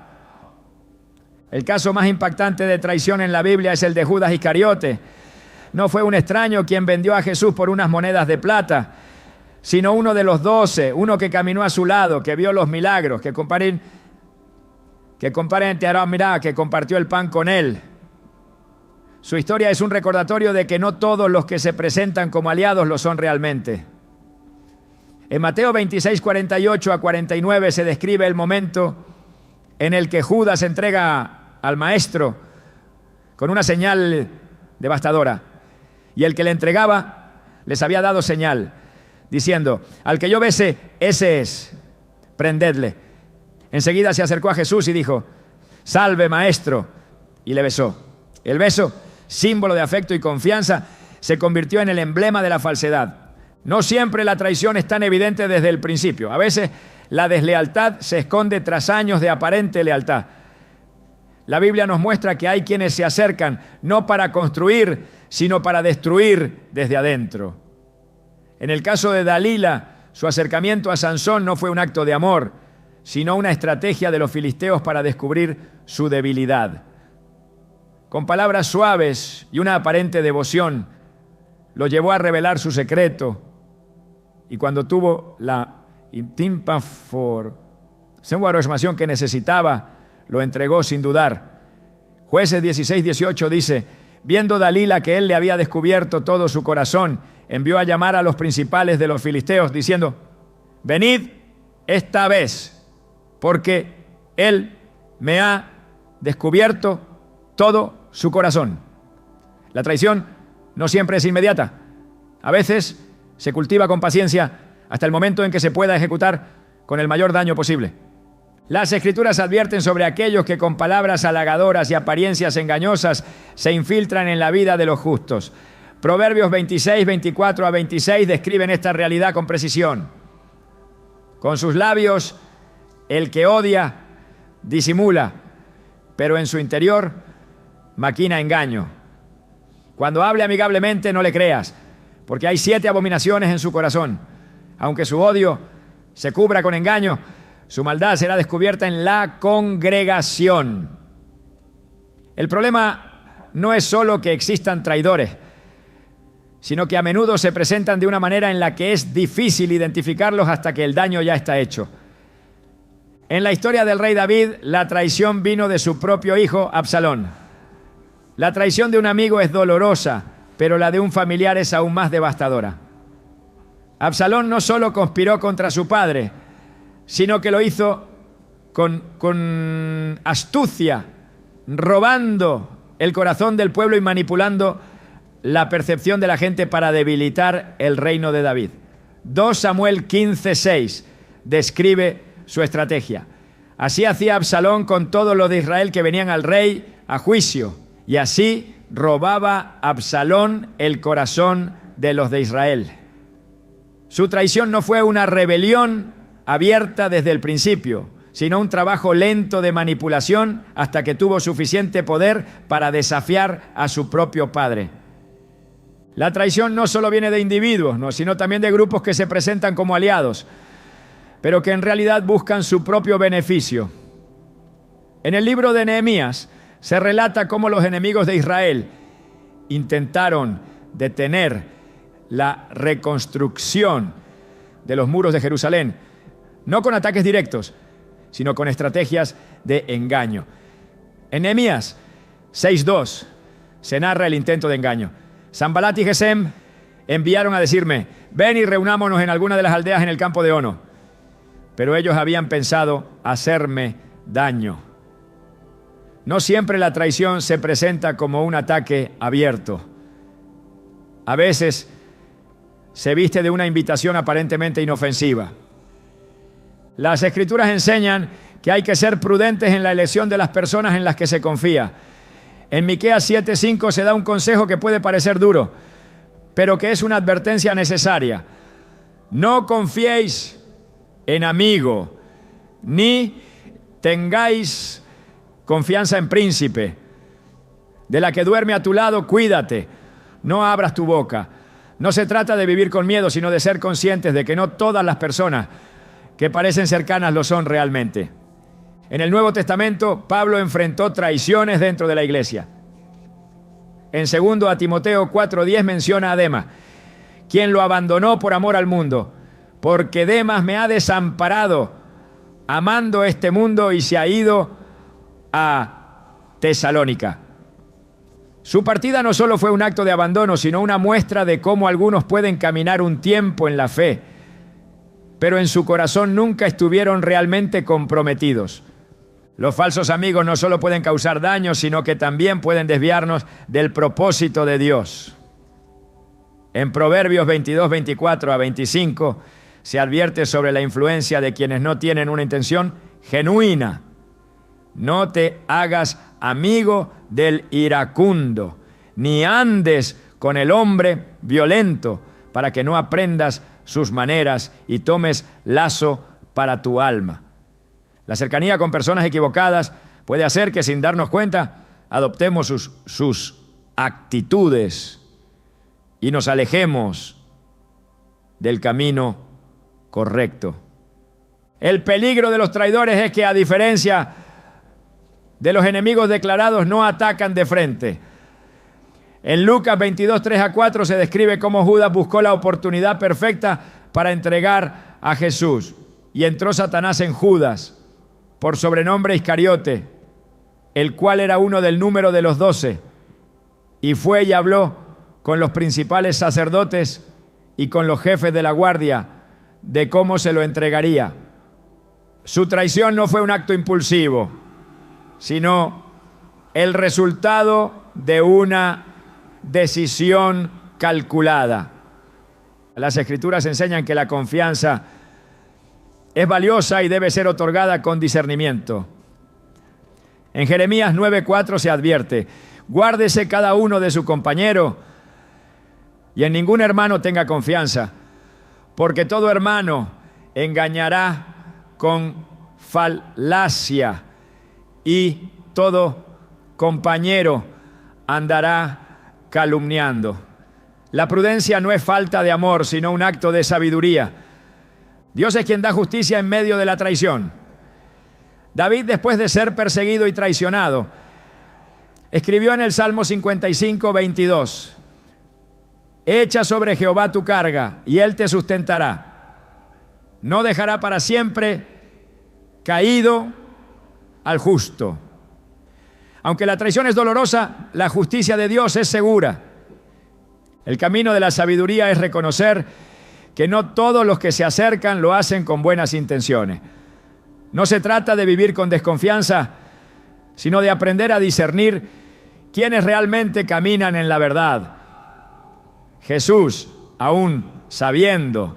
[SPEAKER 1] El caso más impactante de traición en la Biblia es el de Judas Iscariote. No fue un extraño quien vendió a Jesús por unas monedas de plata, sino uno de los 12, uno que caminó a su lado, que vio los milagros, que compartió el pan con él. Su historia es un recordatorio de que no todos los que se presentan como aliados lo son realmente. En Mateo 26:48-49 se describe el momento en el que Judas entrega al maestro con una señal devastadora. Y el que le entregaba les había dado señal, diciendo: al que yo bese, ese es, prendedle. Enseguida se acercó a Jesús y dijo: salve, maestro, y le besó. El beso, símbolo de afecto y confianza, se convirtió en el emblema de la falsedad. No siempre la traición es tan evidente desde el principio. A veces la deslealtad se esconde tras años de aparente lealtad. La Biblia nos muestra que hay quienes se acercan no para construir, sino para destruir desde adentro. En el caso de Dalila, su acercamiento a Sansón no fue un acto de amor, sino una estrategia de los filisteos para descubrir su debilidad. Con palabras suaves y una aparente devoción, lo llevó a revelar su secreto. Y cuando tuvo la información que necesitaba, lo entregó sin dudar. Jueces 16:18 dice: viendo Dalila que él le había descubierto todo su corazón, envió a llamar a los principales de los filisteos, diciendo: venid esta vez, porque él me ha descubierto todo su corazón. La traición no siempre es inmediata. A veces se cultiva con paciencia hasta el momento en que se pueda ejecutar con el mayor daño posible. Las Escrituras advierten sobre aquellos que con palabras halagadoras y apariencias engañosas se infiltran en la vida de los justos. Proverbios 26:24-26 describen esta realidad con precisión. Con sus labios el que odia disimula, pero en su interior maquina engaño. Cuando hable amigablemente no le creas, porque hay 7 abominaciones en su corazón. Aunque su odio se cubra con engaño, su maldad será descubierta en la congregación. El problema no es solo que existan traidores, sino que a menudo se presentan de una manera en la que es difícil identificarlos hasta que el daño ya está hecho. En la historia del rey David, la traición vino de su propio hijo, Absalón. La traición de un amigo es dolorosa, pero la de un familiar es aún más devastadora. Absalón no solo conspiró contra su padre, sino que lo hizo con astucia, robando el corazón del pueblo y manipulando la percepción de la gente para debilitar el reino de David. 2 Samuel 15:6 describe su estrategia. Así hacía Absalón con todos los de Israel que venían al rey a juicio, y así robaba Absalón el corazón de los de Israel. Su traición no fue una rebelión abierta desde el principio, sino un trabajo lento de manipulación hasta que tuvo suficiente poder para desafiar a su propio padre. La traición no solo viene de individuos, sino también de grupos que se presentan como aliados, pero que en realidad buscan su propio beneficio. En el libro de Nehemías se relata cómo los enemigos de Israel intentaron detener la reconstrucción de los muros de Jerusalén, no con ataques directos, sino con estrategias de engaño. En Nehemías 6:2 se narra el intento de engaño. Sanbalat y Gesem enviaron a decirme: ven y reunámonos en alguna de las aldeas en el campo de Ono. Pero ellos habían pensado hacerme daño. No siempre la traición se presenta como un ataque abierto. A veces se viste de una invitación aparentemente inofensiva. Las Escrituras enseñan que hay que ser prudentes en la elección de las personas en las que se confía. En Miqueas 7:5 se da un consejo que puede parecer duro, pero que es una advertencia necesaria. No confiéis en amigo, ni tengáis confianza en príncipe. De la que duerme a tu lado, cuídate. No abras tu boca. No se trata de vivir con miedo, sino de ser conscientes de que no todas las personas que parecen cercanas lo son realmente. En el Nuevo Testamento, Pablo enfrentó traiciones dentro de la iglesia. En 2 Timoteo 4:10 menciona a Demas, quien lo abandonó por amor al mundo, porque Demas me ha desamparado, amando este mundo, y se ha ido a Tesalónica. Su partida no solo fue un acto de abandono, sino una muestra de cómo algunos pueden caminar un tiempo en la fe, pero en su corazón nunca estuvieron realmente comprometidos. Los falsos amigos no solo pueden causar daño, sino que también pueden desviarnos del propósito de Dios. En Proverbios 22:24-25 se advierte sobre la influencia de quienes no tienen una intención genuina. No te hagas amigo del iracundo, ni andes con el hombre violento, para que no aprendas sus maneras y tomes lazo para tu alma. La cercanía con personas equivocadas puede hacer que, sin darnos cuenta, adoptemos sus actitudes y nos alejemos del camino correcto. El peligro de los traidores es que, a diferencia de los enemigos declarados, no atacan de frente. En Lucas 22:3-4 se describe cómo Judas buscó la oportunidad perfecta para entregar a Jesús. Y entró Satanás en Judas, por sobrenombre Iscariote, el cual era uno del número de los 12, y fue y habló con los principales sacerdotes y con los jefes de la guardia de cómo se lo entregaría. Su traición no fue un acto impulsivo, sino el resultado de una decisión calculada. Las Escrituras enseñan que la confianza es valiosa y debe ser otorgada con discernimiento. En Jeremías 9:4 se advierte: guárdese cada uno de su compañero y en ningún hermano tenga confianza, porque todo hermano engañará con falacia y todo compañero andará calumniando. La prudencia no es falta de amor, sino un acto de sabiduría. Dios es quien da justicia en medio de la traición. David, después de ser perseguido y traicionado, escribió en el Salmo 55:22: echa sobre Jehová tu carga y él te sustentará. No dejará para siempre caído al justo. Aunque la traición es dolorosa, la justicia de Dios es segura. El camino de la sabiduría es reconocer que no todos los que se acercan lo hacen con buenas intenciones. No se trata de vivir con desconfianza, sino de aprender a discernir quiénes realmente caminan en la verdad. Jesús, aún sabiendo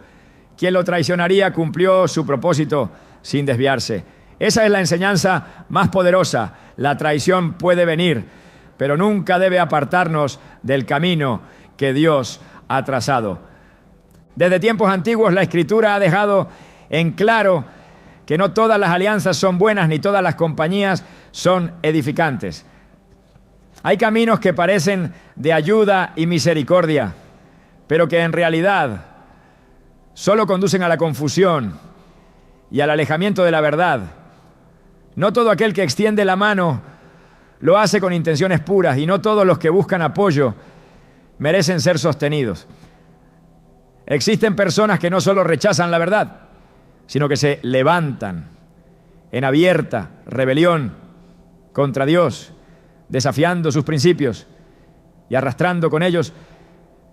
[SPEAKER 1] quién lo traicionaría, cumplió su propósito sin desviarse. Esa es la enseñanza más poderosa. La traición puede venir, pero nunca debe apartarnos del camino que Dios ha trazado. Desde tiempos antiguos la Escritura ha dejado en claro que no todas las alianzas son buenas ni todas las compañías son edificantes. Hay caminos que parecen de ayuda y misericordia, pero que en realidad solo conducen a la confusión y al alejamiento de la verdad. No todo aquel que extiende la mano lo hace con intenciones puras, y no todos los que buscan apoyo merecen ser sostenidos. Existen personas que no solo rechazan la verdad, sino que se levantan en abierta rebelión contra Dios, desafiando sus principios y arrastrando con ellos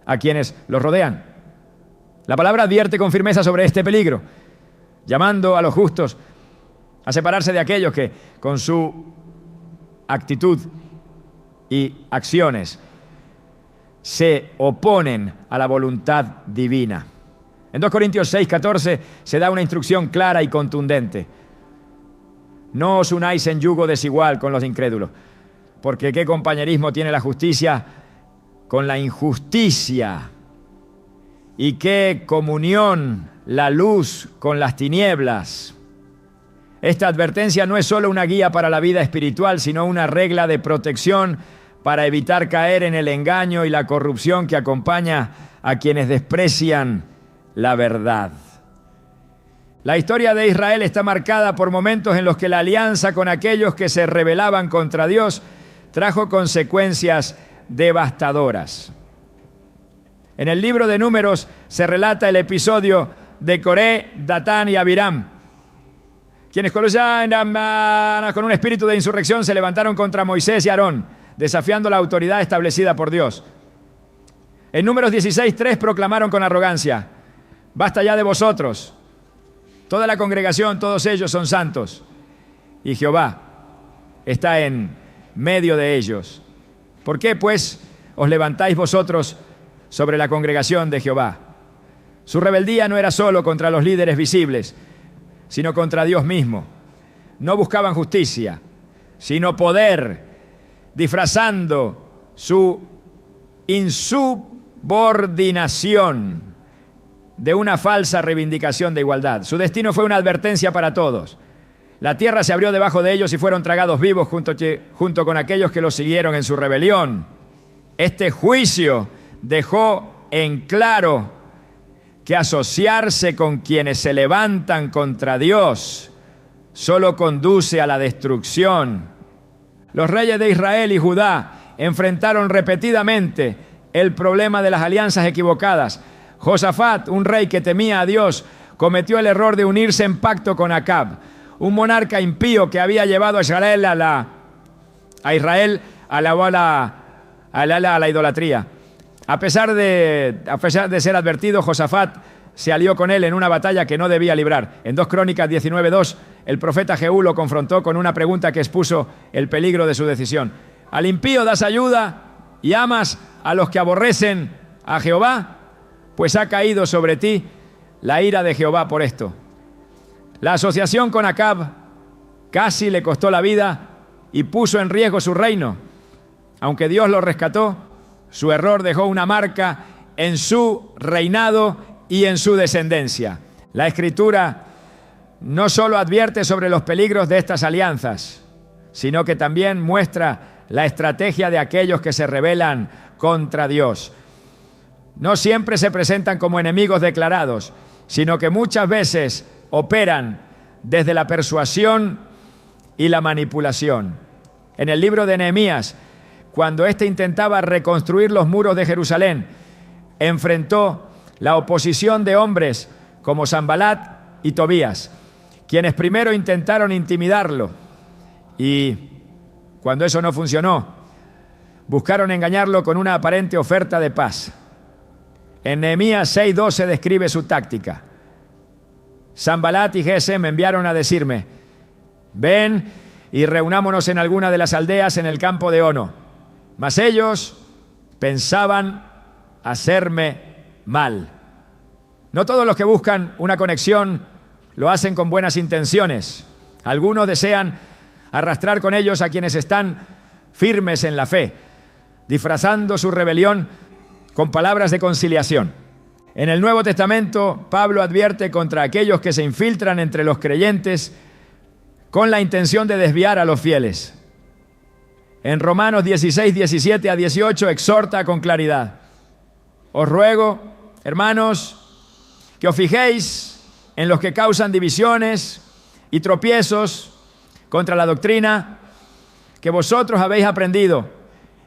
[SPEAKER 1] a quienes los rodean. La palabra advierte con firmeza sobre este peligro, llamando a los justos a separarse de aquellos que, con su actitud y acciones, se oponen a la voluntad divina. En 2 Corintios 6:14 se da una instrucción clara y contundente. No os unáis en yugo desigual con los incrédulos, porque ¿qué compañerismo tiene la justicia con la injusticia? ¿Y qué comunión la luz con las tinieblas? Esta advertencia no es solo una guía para la vida espiritual, sino una regla de protección para evitar caer en el engaño y la corrupción que acompaña a quienes desprecian la verdad. La historia de Israel está marcada por momentos en los que la alianza con aquellos que se rebelaban contra Dios trajo consecuencias devastadoras. En el libro de Números se relata el episodio de Coré, Datán y Abiram, quienes con un espíritu de insurrección se levantaron contra Moisés y Aarón, desafiando la autoridad establecida por Dios. En Números 16:3 proclamaron con arrogancia: basta ya de vosotros, toda la congregación, todos ellos son santos, y Jehová está en medio de ellos. ¿Por qué, pues, os levantáis vosotros sobre la congregación de Jehová? Su rebeldía no era solo contra los líderes visibles, sino contra Dios mismo. No buscaban justicia, sino poder, disfrazando su insubordinación de una falsa reivindicación de igualdad. Su destino fue una advertencia para todos. La tierra se abrió debajo de ellos y fueron tragados vivos junto con aquellos que los siguieron en su rebelión. Este juicio dejó en claro que asociarse con quienes se levantan contra Dios solo conduce a la destrucción. Los reyes de Israel y Judá enfrentaron repetidamente el problema de las alianzas equivocadas. Josafat, un rey que temía a Dios, cometió el error de unirse en pacto con Acab, un monarca impío que había llevado a Israel a la idolatría. A pesar de ser advertido, Josafat se alió con él en una batalla que no debía librar. En 2 Crónicas 19:2, el profeta Jehú lo confrontó con una pregunta que expuso el peligro de su decisión. ¿Al impío das ayuda y amas a los que aborrecen a Jehová? Pues ha caído sobre ti la ira de Jehová por esto. La asociación con Acab casi le costó la vida y puso en riesgo su reino. Aunque Dios lo rescató, su error dejó una marca en su reinado y en su descendencia. La Escritura no solo advierte sobre los peligros de estas alianzas, sino que también muestra la estrategia de aquellos que se rebelan contra Dios. No siempre se presentan como enemigos declarados, sino que muchas veces operan desde la persuasión y la manipulación. En el libro de Nehemías, cuando éste intentaba reconstruir los muros de Jerusalén, enfrentó la oposición de hombres como Sanbalat y Tobías, quienes primero intentaron intimidarlo y, cuando eso no funcionó, buscaron engañarlo con una aparente oferta de paz. En Nehemías 6:12 describe su táctica. Sanbalat y Gesem me enviaron a decirme: ven y reunámonos en alguna de las aldeas en el campo de Ono. Mas ellos pensaban hacerme mal. No todos los que buscan una conexión lo hacen con buenas intenciones. Algunos desean arrastrar con ellos a quienes están firmes en la fe, disfrazando su rebelión con palabras de conciliación. En el Nuevo Testamento, Pablo advierte contra aquellos que se infiltran entre los creyentes con la intención de desviar a los fieles. En Romanos 16, 17 a 18 exhorta con claridad: os ruego, hermanos, que os fijéis en los que causan divisiones y tropiezos contra la doctrina que vosotros habéis aprendido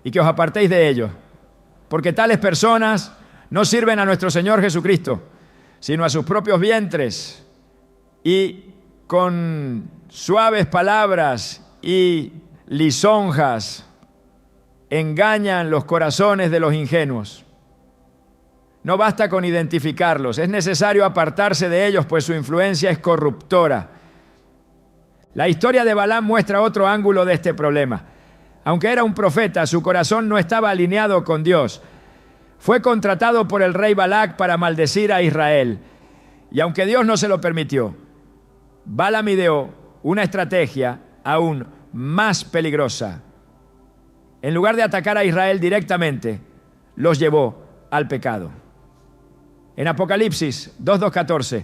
[SPEAKER 1] y que os apartéis de ellos, porque tales personas no sirven a nuestro Señor Jesucristo, sino a sus propios vientres, y con suaves palabras y lisonjas engañan los corazones de los ingenuos. No basta con identificarlos, es necesario apartarse de ellos, pues su influencia es corruptora. La historia de Balaam muestra otro ángulo de este problema. Aunque era un profeta, su corazón no estaba alineado con Dios. Fue contratado por el rey Balac para maldecir a Israel. Y aunque Dios no se lo permitió, Balaam ideó una estrategia aún más peligrosa. En lugar de atacar a Israel directamente, los llevó al pecado. En Apocalipsis 2:14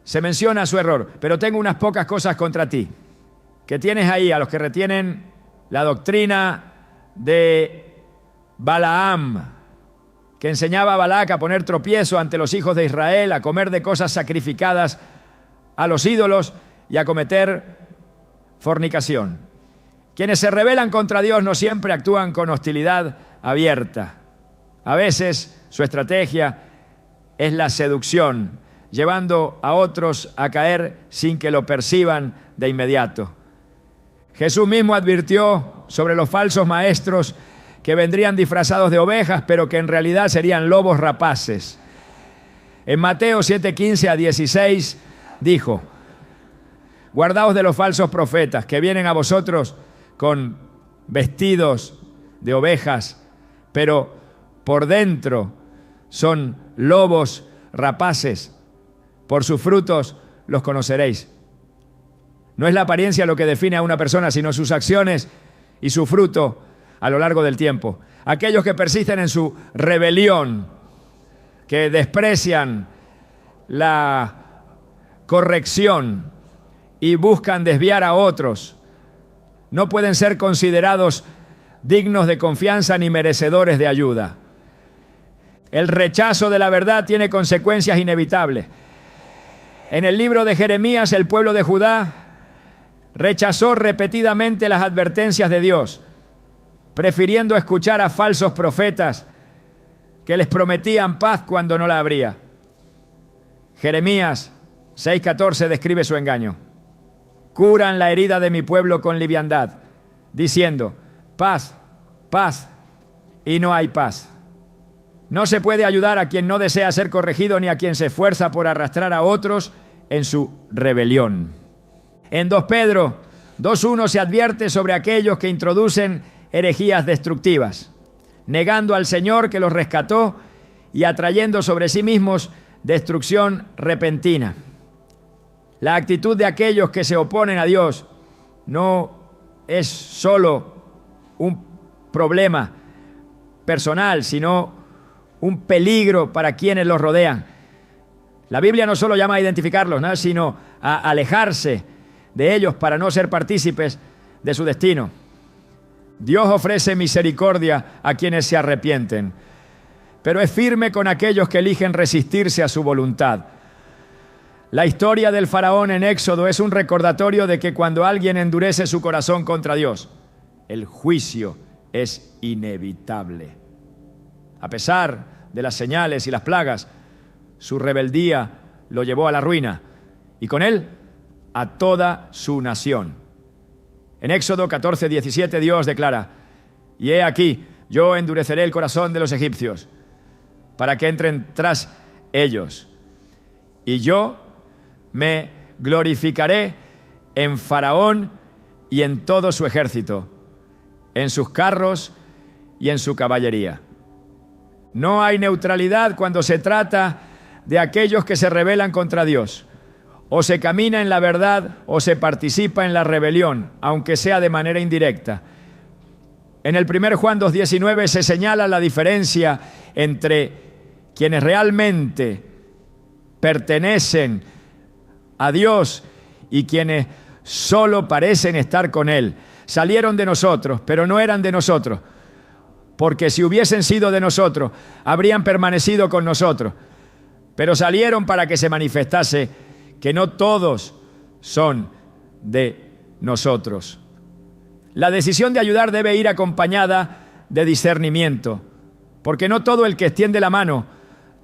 [SPEAKER 1] se menciona su error: pero tengo unas pocas cosas contra ti, que tienes ahí a los que retienen la doctrina de Balaam, que enseñaba a Balac a poner tropiezo ante los hijos de Israel, a comer de cosas sacrificadas a los ídolos y a cometer fornicación. Quienes se rebelan contra Dios no siempre actúan con hostilidad abierta. A veces su estrategia es la seducción, llevando a otros a caer sin que lo perciban de inmediato. Jesús mismo advirtió sobre los falsos maestros que vendrían disfrazados de ovejas, pero que en realidad serían lobos rapaces. En Mateo 7:15 a 16 dijo: guardaos de los falsos profetas que vienen a vosotros con vestidos de ovejas, pero por dentro son lobos rapaces. Por sus frutos los conoceréis. No es la apariencia lo que define a una persona, sino sus acciones y su fruto a lo largo del tiempo. Aquellos que persisten en su rebelión, que desprecian la corrección y buscan desviar a otros, no pueden ser considerados dignos de confianza ni merecedores de ayuda. El rechazo de la verdad tiene consecuencias inevitables. En el libro de Jeremías, el pueblo de Judá rechazó repetidamente las advertencias de Dios, prefiriendo escuchar a falsos profetas que les prometían paz cuando no la habría. Jeremías 6:14 describe su engaño. Curan la herida de mi pueblo con liviandad, diciendo: paz, paz, y no hay paz. No se puede ayudar a quien no desea ser corregido, ni a quien se esfuerza por arrastrar a otros en su rebelión. En 2 Pedro 2:1 se advierte sobre aquellos que introducen herejías destructivas, negando al Señor que los rescató y atrayendo sobre sí mismos destrucción repentina. La actitud de aquellos que se oponen a Dios no es solo un problema personal, sino un peligro para quienes los rodean. La Biblia no solo llama a identificarlos, ¿no?, sino a alejarse de ellos para no ser partícipes de su destino. Dios ofrece misericordia a quienes se arrepienten, pero es firme con aquellos que eligen resistirse a su voluntad. La historia del faraón en Éxodo es un recordatorio de que cuando alguien endurece su corazón contra Dios, el juicio es inevitable. A pesar de las señales y las plagas, su rebeldía lo llevó a la ruina, y con él a toda su nación. En Éxodo 14:17 Dios declara: y he aquí, yo endureceré el corazón de los egipcios, para que entren tras ellos, y yo me glorificaré en Faraón y en todo su ejército, en sus carros y en su caballería. No hay neutralidad cuando se trata de aquellos que se rebelan contra Dios. O se camina en la verdad o se participa en la rebelión, aunque sea de manera indirecta. En el 1 Juan 2:19 se señala la diferencia entre quienes realmente pertenecen a Dios y quienes solo parecen estar con Él. Salieron de nosotros, pero no eran de nosotros, porque si hubiesen sido de nosotros, habrían permanecido con nosotros. Pero salieron para que se manifestase que no todos son de nosotros. La decisión de ayudar debe ir acompañada de discernimiento, porque no todo el que extiende la mano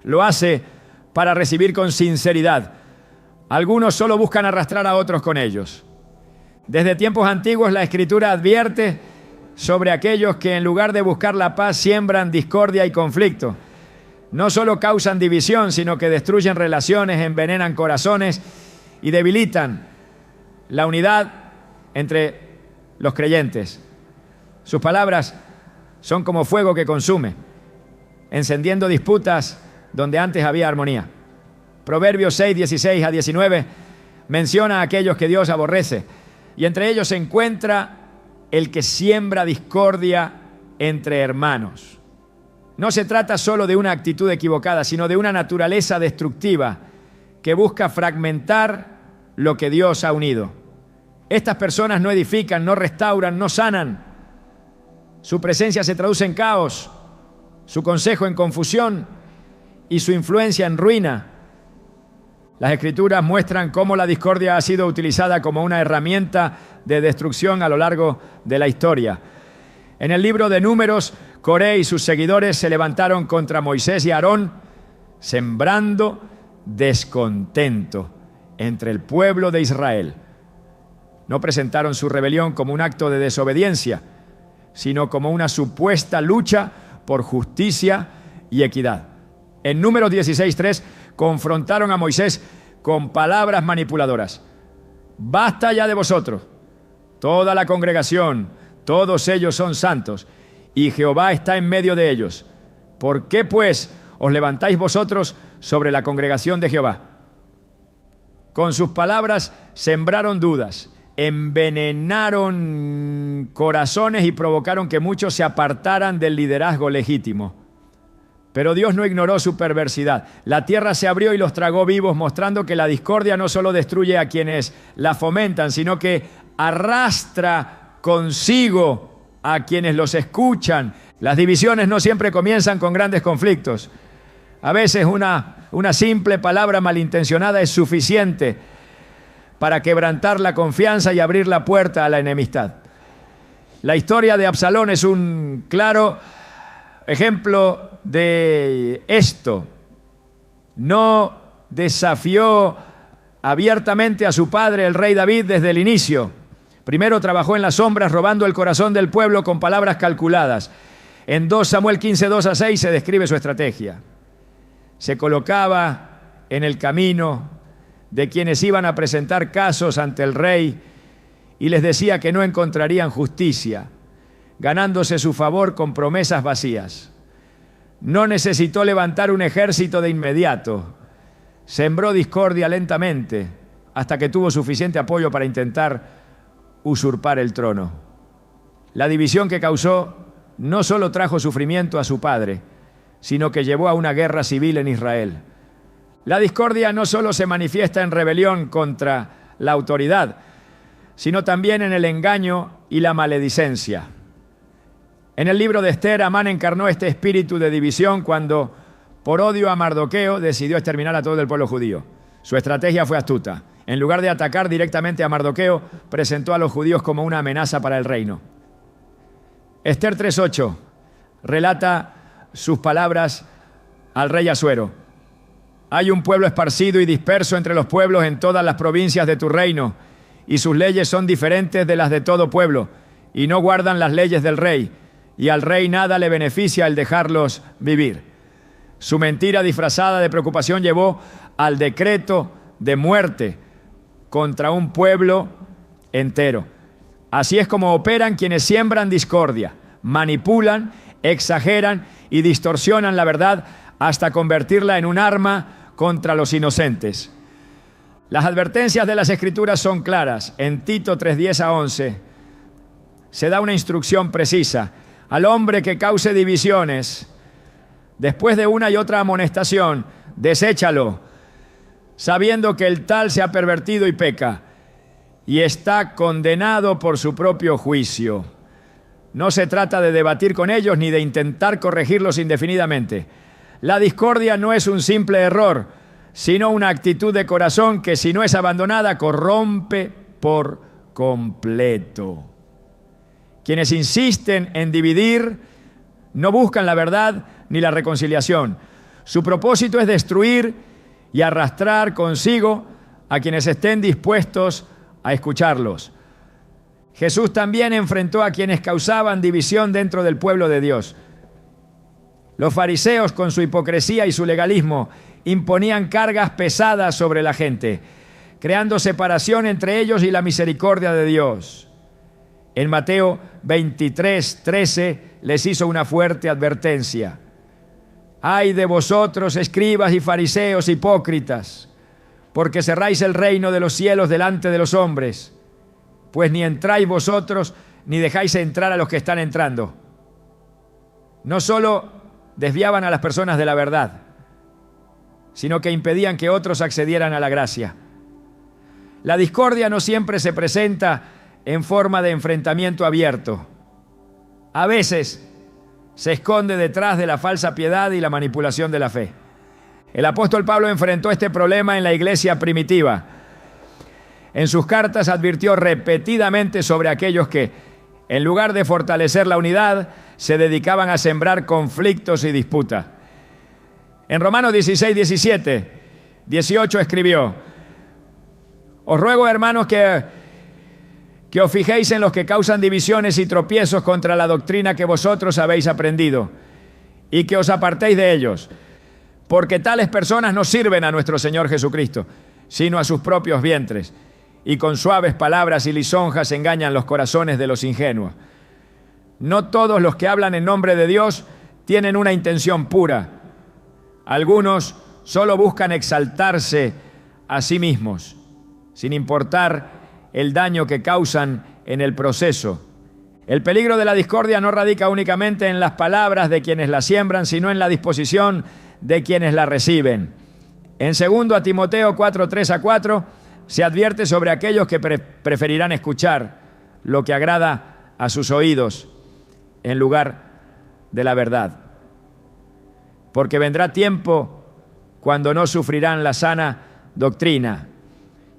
[SPEAKER 1] lo hace para recibir con sinceridad. Algunos solo buscan arrastrar a otros con ellos. Desde tiempos antiguos la Escritura advierte sobre aquellos que en lugar de buscar la paz siembran discordia y conflicto. No solo causan división, sino que destruyen relaciones, envenenan corazones y debilitan la unidad entre los creyentes. Sus palabras son como fuego que consume, encendiendo disputas donde antes había armonía. Proverbios 6:16-19 menciona a aquellos que Dios aborrece, y entre ellos se encuentra el que siembra discordia entre hermanos. No se trata solo de una actitud equivocada, sino de una naturaleza destructiva que busca fragmentar lo que Dios ha unido. Estas personas no edifican, no restauran, no sanan. Su presencia se traduce en caos, su consejo en confusión y su influencia en ruina. Las Escrituras muestran cómo la discordia ha sido utilizada como una herramienta de destrucción a lo largo de la historia. En el libro de Números, Coré y sus seguidores se levantaron contra Moisés y Aarón, sembrando descontento entre el pueblo de Israel. No presentaron su rebelión como un acto de desobediencia, sino como una supuesta lucha por justicia y equidad. En Números 16:3 confrontaron a Moisés con palabras manipuladoras. Basta ya de vosotros, toda la congregación, todos ellos son santos, y Jehová está en medio de ellos. ¿Por qué, pues, os levantáis vosotros sobre la congregación de Jehová? Con sus palabras sembraron dudas, envenenaron corazones y provocaron que muchos se apartaran del liderazgo legítimo. Pero Dios no ignoró su perversidad. La tierra se abrió y los tragó vivos, mostrando que la discordia no solo destruye a quienes la fomentan, sino que arrastra consigo a quienes los escuchan. Las divisiones no siempre comienzan con grandes conflictos. A veces una simple palabra malintencionada es suficiente para quebrantar la confianza y abrir la puerta a la enemistad. La historia de Absalón es un claro ejemplo de esto. No desafió abiertamente a su padre, el rey David, desde el inicio. Primero trabajó en las sombras, robando el corazón del pueblo con palabras calculadas. En 2 Samuel 15:2-6 se describe su estrategia. Se colocaba en el camino de quienes iban a presentar casos ante el rey y les decía que no encontrarían justicia, ganándose su favor con promesas vacías. No necesitó levantar un ejército de inmediato. Sembró discordia lentamente hasta que tuvo suficiente apoyo para intentar usurpar el trono. La división que causó no solo trajo sufrimiento a su padre, sino que llevó a una guerra civil en Israel. La discordia no solo se manifiesta en rebelión contra la autoridad, sino también en el engaño y la maledicencia. En el libro de Esther, Amán encarnó este espíritu de división cuando, por odio a Mardoqueo, decidió exterminar a todo el pueblo judío. Su estrategia fue astuta. En lugar de atacar directamente a Mardoqueo, presentó a los judíos como una amenaza para el reino. Esther 3:8 relata sus palabras al rey Asuero. Hay un pueblo esparcido y disperso entre los pueblos en todas las provincias de tu reino, y sus leyes son diferentes de las de todo pueblo, y no guardan las leyes del rey, y al rey nada le beneficia el dejarlos vivir. Su mentira disfrazada de preocupación llevó al decreto de muerte contra un pueblo entero. Así es como operan quienes siembran discordia, manipulan, exageran y distorsionan la verdad hasta convertirla en un arma contra los inocentes. Las advertencias de las Escrituras son claras. En Tito 3:10-11 se da una instrucción precisa. Al hombre que cause divisiones, después de una y otra amonestación, deséchalo, sabiendo que el tal se ha pervertido y peca, y está condenado por su propio juicio. No se trata de debatir con ellos ni de intentar corregirlos indefinidamente. La discordia no es un simple error, sino una actitud de corazón que, si no es abandonada, corrompe por completo. Quienes insisten en dividir no buscan la verdad ni la reconciliación. Su propósito es destruir y arrastrar consigo a quienes estén dispuestos a escucharlos. Jesús también enfrentó a quienes causaban división dentro del pueblo de Dios. Los fariseos, con su hipocresía y su legalismo, imponían cargas pesadas sobre la gente, creando separación entre ellos y la misericordia de Dios. En Mateo 23:13 les hizo una fuerte advertencia. ¡Ay de vosotros, escribas y fariseos hipócritas! Porque cerráis el reino de los cielos delante de los hombres, pues ni entráis vosotros, ni dejáis entrar a los que están entrando. No solo desviaban a las personas de la verdad, sino que impedían que otros accedieran a la gracia. La discordia no siempre se presenta en forma de enfrentamiento abierto. A veces se esconde detrás de la falsa piedad y la manipulación de la fe. El apóstol Pablo enfrentó este problema en la iglesia primitiva. En sus cartas advirtió repetidamente sobre aquellos que, en lugar de fortalecer la unidad, se dedicaban a sembrar conflictos y disputas. En Romanos 16:17-18 escribió: os ruego, hermanos, que os fijéis en los que causan divisiones y tropiezos contra la doctrina que vosotros habéis aprendido, y que os apartéis de ellos, porque tales personas no sirven a nuestro Señor Jesucristo, sino a sus propios vientres, y con suaves palabras y lisonjas engañan los corazones de los ingenuos. No todos los que hablan en nombre de Dios tienen una intención pura. Algunos solo buscan exaltarse a sí mismos, sin importar el daño que causan en el proceso. El peligro de la discordia no radica únicamente en las palabras de quienes la siembran, sino en la disposición de quienes la reciben. En 2 Timoteo 4:3-4 se advierte sobre aquellos que preferirán escuchar lo que agrada a sus oídos en lugar de la verdad. Porque vendrá tiempo cuando no sufrirán la sana doctrina,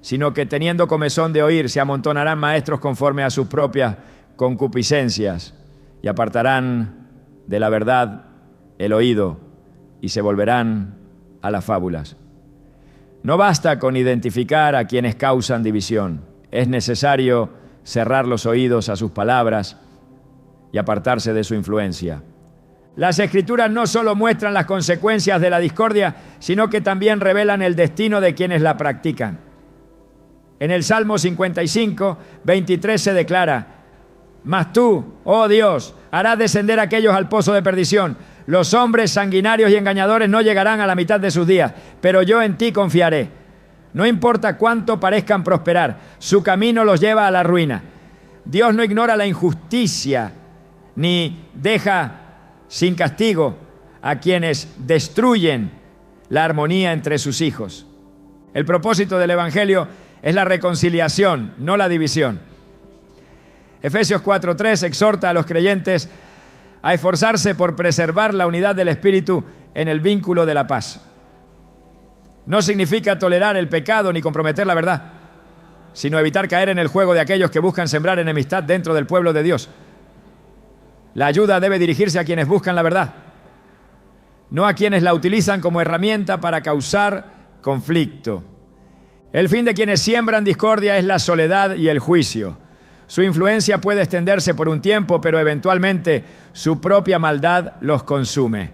[SPEAKER 1] sino que, teniendo comezón de oír, se amontonarán maestros conforme a sus propias concupiscencias, y apartarán de la verdad el oído y se volverán a las fábulas. No basta con identificar a quienes causan división. Es necesario cerrar los oídos a sus palabras y apartarse de su influencia. Las Escrituras no solo muestran las consecuencias de la discordia, sino que también revelan el destino de quienes la practican. En el Salmo 55:23 se declara: mas tú, oh Dios, harás descender a aquellos al pozo de perdición. Los hombres sanguinarios y engañadores no llegarán a la mitad de sus días, pero yo en ti confiaré. No importa cuánto parezcan prosperar, su camino los lleva a la ruina. Dios no ignora la injusticia, ni deja sin castigo a quienes destruyen la armonía entre sus hijos. El propósito del Evangelio es la reconciliación, no la división. Efesios 4:3 exhorta a los creyentes a esforzarse por preservar la unidad del Espíritu en el vínculo de la paz. No significa tolerar el pecado ni comprometer la verdad, sino evitar caer en el juego de aquellos que buscan sembrar enemistad dentro del pueblo de Dios. La ayuda debe dirigirse a quienes buscan la verdad, no a quienes la utilizan como herramienta para causar conflicto. El fin de quienes siembran discordia es la soledad y el juicio. Su influencia puede extenderse por un tiempo, pero eventualmente su propia maldad los consume.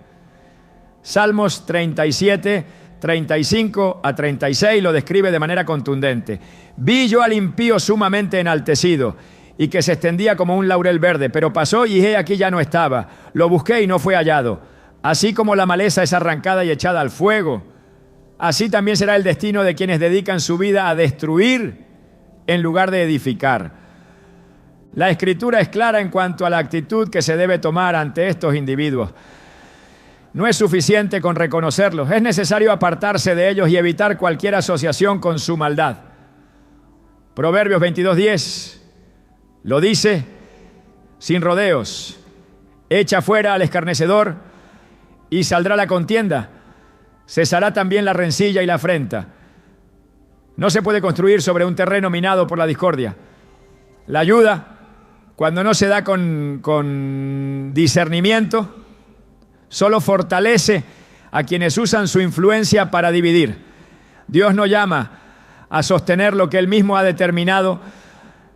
[SPEAKER 1] Salmos 37, 35 a 36 lo describe de manera contundente. Vi yo al impío sumamente enaltecido y que se extendía como un laurel verde, pero pasó y he aquí ya no estaba. Lo busqué y no fue hallado. Así como la maleza es arrancada y echada al fuego, así también será el destino de quienes dedican su vida a destruir en lugar de edificar. La Escritura es clara en cuanto a la actitud que se debe tomar ante estos individuos. No es suficiente con reconocerlos, es necesario apartarse de ellos y evitar cualquier asociación con su maldad. Proverbios 22:10 lo dice sin rodeos: echa fuera al escarnecedor y saldrá la contienda, cesará también la rencilla y la afrenta. No se puede construir sobre un terreno minado por la discordia. La ayuda, cuando no se da con discernimiento, solo fortalece a quienes usan su influencia para dividir. Dios no llama a sostener lo que Él mismo ha determinado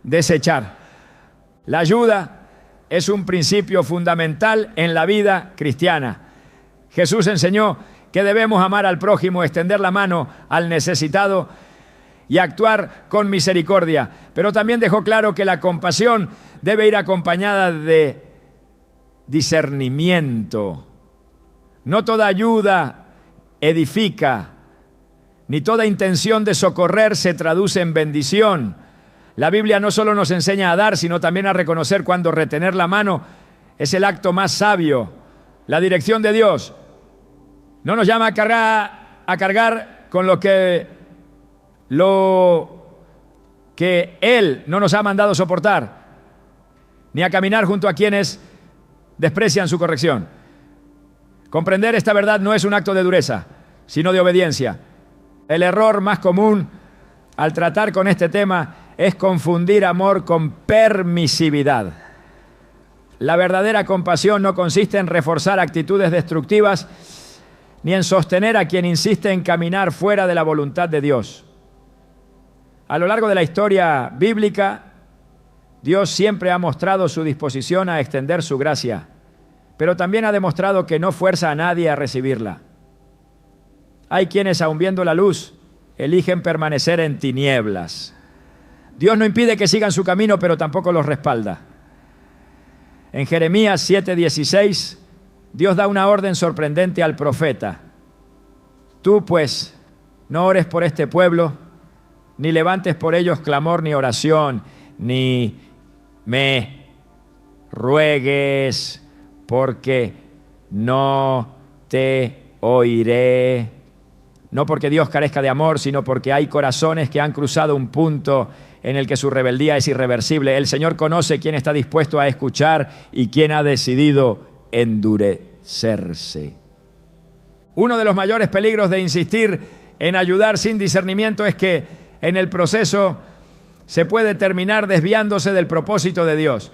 [SPEAKER 1] desechar. La ayuda es un principio fundamental en la vida cristiana. Jesús enseñó que debemos amar al prójimo, extender la mano al necesitado y actuar con misericordia. Pero también dejó claro que la compasión debe ir acompañada de discernimiento. No toda ayuda edifica, ni toda intención de socorrer se traduce en bendición. La Biblia no solo nos enseña a dar, sino también a reconocer cuando retener la mano es el acto más sabio. La dirección de Dios no nos llama a cargar con lo que Él no nos ha mandado soportar, ni a caminar junto a quienes desprecian su corrección. Comprender esta verdad no es un acto de dureza, sino de obediencia. El error más común al tratar con este tema es confundir amor con permisividad. La verdadera compasión no consiste en reforzar actitudes destructivas ni en sostener a quien insiste en caminar fuera de la voluntad de Dios. A lo largo de la historia bíblica, Dios siempre ha mostrado su disposición a extender su gracia, pero también ha demostrado que no fuerza a nadie a recibirla. Hay quienes, aun viendo la luz, eligen permanecer en tinieblas. Dios no impide que sigan su camino, pero tampoco los respalda. En Jeremías 7:16, Dios da una orden sorprendente al profeta. Tú, pues, no ores por este pueblo, ni levantes por ellos clamor ni oración, ni me ruegues, porque no te oiré. No porque Dios carezca de amor, sino porque hay corazones que han cruzado un punto en el que su rebeldía es irreversible. El Señor conoce quién está dispuesto a escuchar y quién ha decidido endurecerse. Uno de los mayores peligros de insistir en ayudar sin discernimiento es que en el proceso se puede terminar desviándose del propósito de Dios.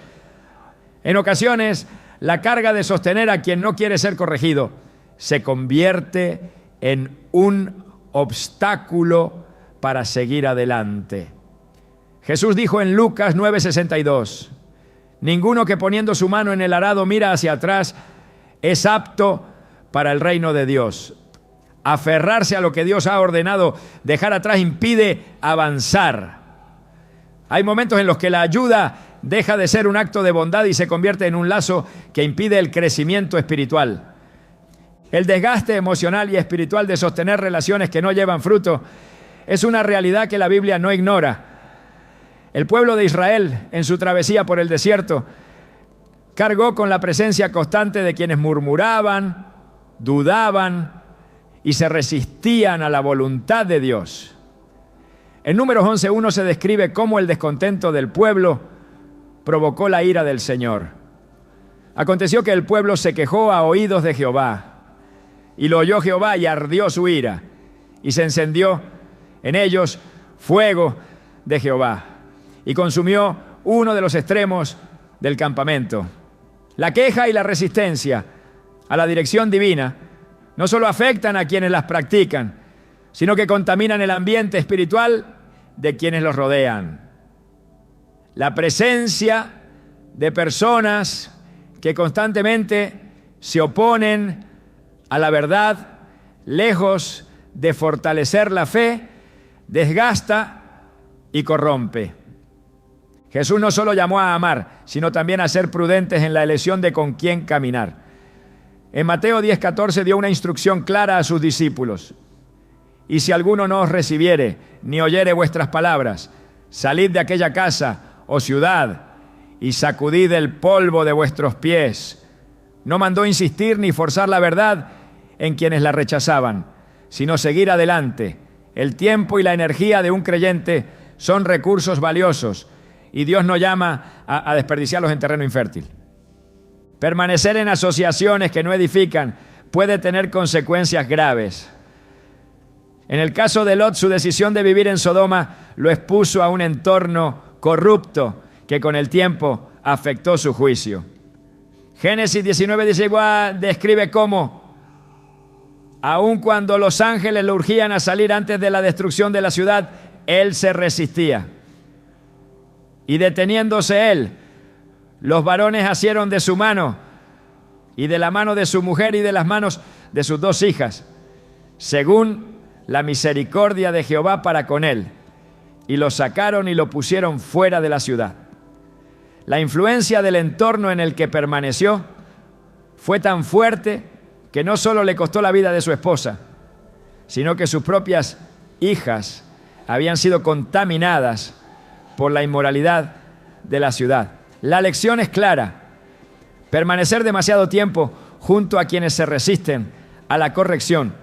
[SPEAKER 1] En ocasiones, la carga de sostener a quien no quiere ser corregido se convierte en un obstáculo para seguir adelante. Jesús dijo en Lucas 9:62, ninguno que poniendo su mano en el arado mira hacia atrás es apto para el reino de Dios. Aferrarse a lo que Dios ha ordenado dejar atrás impide avanzar. Hay momentos en los que la ayuda deja de ser un acto de bondad y se convierte en un lazo que impide el crecimiento espiritual. El desgaste emocional y espiritual de sostener relaciones que no llevan fruto es una realidad que la Biblia no ignora. El pueblo de Israel, en su travesía por el desierto, cargó con la presencia constante de quienes murmuraban, dudaban y se resistían a la voluntad de Dios. En Números 11:1 se describe cómo el descontento del pueblo provocó la ira del Señor. Aconteció que el pueblo se quejó a oídos de Jehová, y lo oyó Jehová y ardió su ira, y se encendió en ellos fuego de Jehová, y consumió uno de los extremos del campamento. La queja y la resistencia a la dirección divina no solo afectan a quienes las practican, sino que contaminan el ambiente espiritual de quienes los rodean. La presencia de personas que constantemente se oponen a la verdad, lejos de fortalecer la fe, desgasta y corrompe. Jesús no solo llamó a amar, sino también a ser prudentes en la elección de con quién caminar. En Mateo 10:14 dio una instrucción clara a sus discípulos. Y si alguno no os recibiere, ni oyere vuestras palabras, salid de aquella casa o ciudad y sacudid el polvo de vuestros pies. No mandó insistir ni forzar la verdad en quienes la rechazaban, sino seguir adelante. El tiempo y la energía de un creyente son recursos valiosos y Dios no llama a desperdiciarlos en terreno infértil. Permanecer en asociaciones que no edifican puede tener consecuencias graves. En el caso de Lot, su decisión de vivir en Sodoma lo expuso a un entorno corrupto que con el tiempo afectó su juicio. Génesis 19:10 describe cómo, aun cuando los ángeles lo urgían a salir antes de la destrucción de la ciudad, él se resistía. Y deteniéndose él, los varones asieron de su mano y de la mano de su mujer y de las manos de sus 2 hijas, según la misericordia de Jehová para con él, y lo sacaron y lo pusieron fuera de la ciudad. La influencia del entorno en el que permaneció fue tan fuerte que no solo le costó la vida de su esposa, sino que sus propias hijas habían sido contaminadas por la inmoralidad de la ciudad. La lección es clara: permanecer demasiado tiempo junto a quienes se resisten a la corrección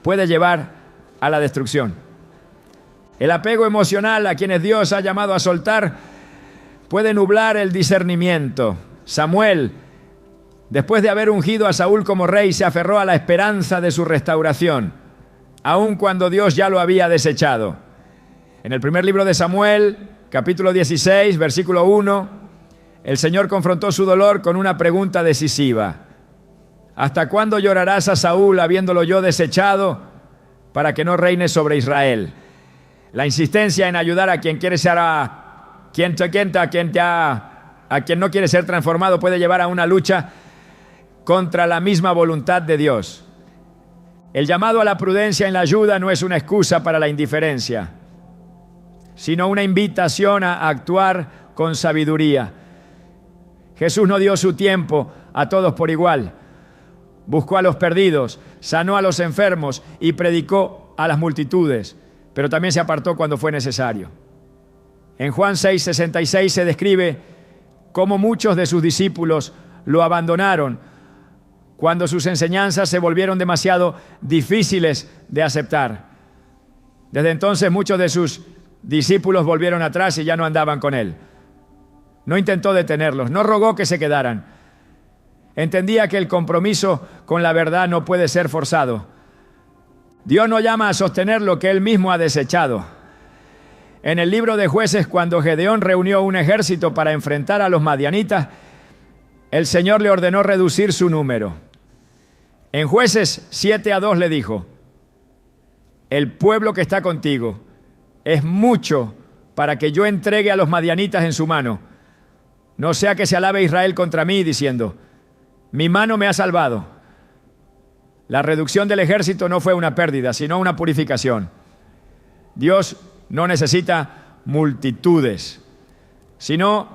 [SPEAKER 1] puede llevar a la destrucción. El apego emocional a quienes Dios ha llamado a soltar puede nublar el discernimiento. Samuel, después de haber ungido a Saúl como rey, se aferró a la esperanza de su restauración, aun cuando Dios ya lo había desechado. En el primer libro de Samuel, capítulo 16, versículo 1, el Señor confrontó su dolor con una pregunta decisiva: ¿hasta cuándo llorarás a Saúl habiéndolo yo desechado para que no reine sobre Israel? La insistencia en ayudar a quien quiere ser a quien no quiere ser transformado puede llevar a una lucha contra la misma voluntad de Dios. El llamado a la prudencia en la ayuda no es una excusa para la indiferencia, sino una invitación a actuar con sabiduría. Jesús no dio su tiempo a todos por igual. Buscó a los perdidos, sanó a los enfermos y predicó a las multitudes, pero también se apartó cuando fue necesario. En Juan 6:66 se describe cómo muchos de sus discípulos lo abandonaron cuando sus enseñanzas se volvieron demasiado difíciles de aceptar. Desde entonces muchos de sus discípulos volvieron atrás y ya no andaban con él. No intentó detenerlos, no rogó que se quedaran. Entendía que el compromiso con la verdad no puede ser forzado. Dios no llama a sostener lo que él mismo ha desechado. En el libro de Jueces, cuando Gedeón reunió un ejército para enfrentar a los madianitas, el Señor le ordenó reducir su número. En Jueces 7:2 le dijo: el pueblo que está contigo es mucho para que yo entregue a los madianitas en su mano. No sea que se alabe Israel contra mí diciendo: mi mano me ha salvado. La reducción del ejército no fue una pérdida, sino una purificación. Dios no necesita multitudes, sino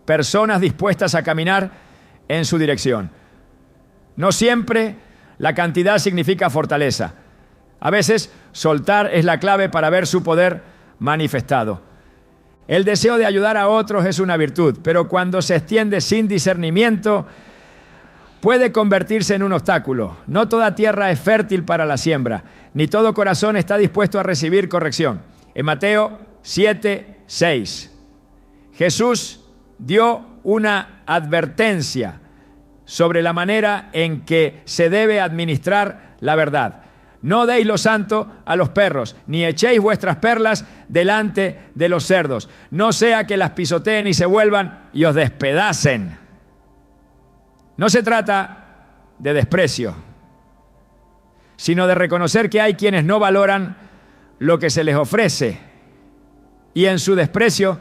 [SPEAKER 1] personas dispuestas a caminar en su dirección. No siempre la cantidad significa fortaleza. A veces soltar es la clave para ver su poder manifestado. El deseo de ayudar a otros es una virtud, pero cuando se extiende sin discernimiento, puede convertirse en un obstáculo. No toda tierra es fértil para la siembra, ni todo corazón está dispuesto a recibir corrección. En Mateo 7:6, Jesús dio una advertencia sobre la manera en que se debe administrar la verdad. No deis lo santo a los perros, ni echéis vuestras perlas delante de los cerdos, no sea que las pisoteen y se vuelvan y os despedacen. No se trata de desprecio, sino de reconocer que hay quienes no valoran lo que se les ofrece y en su desprecio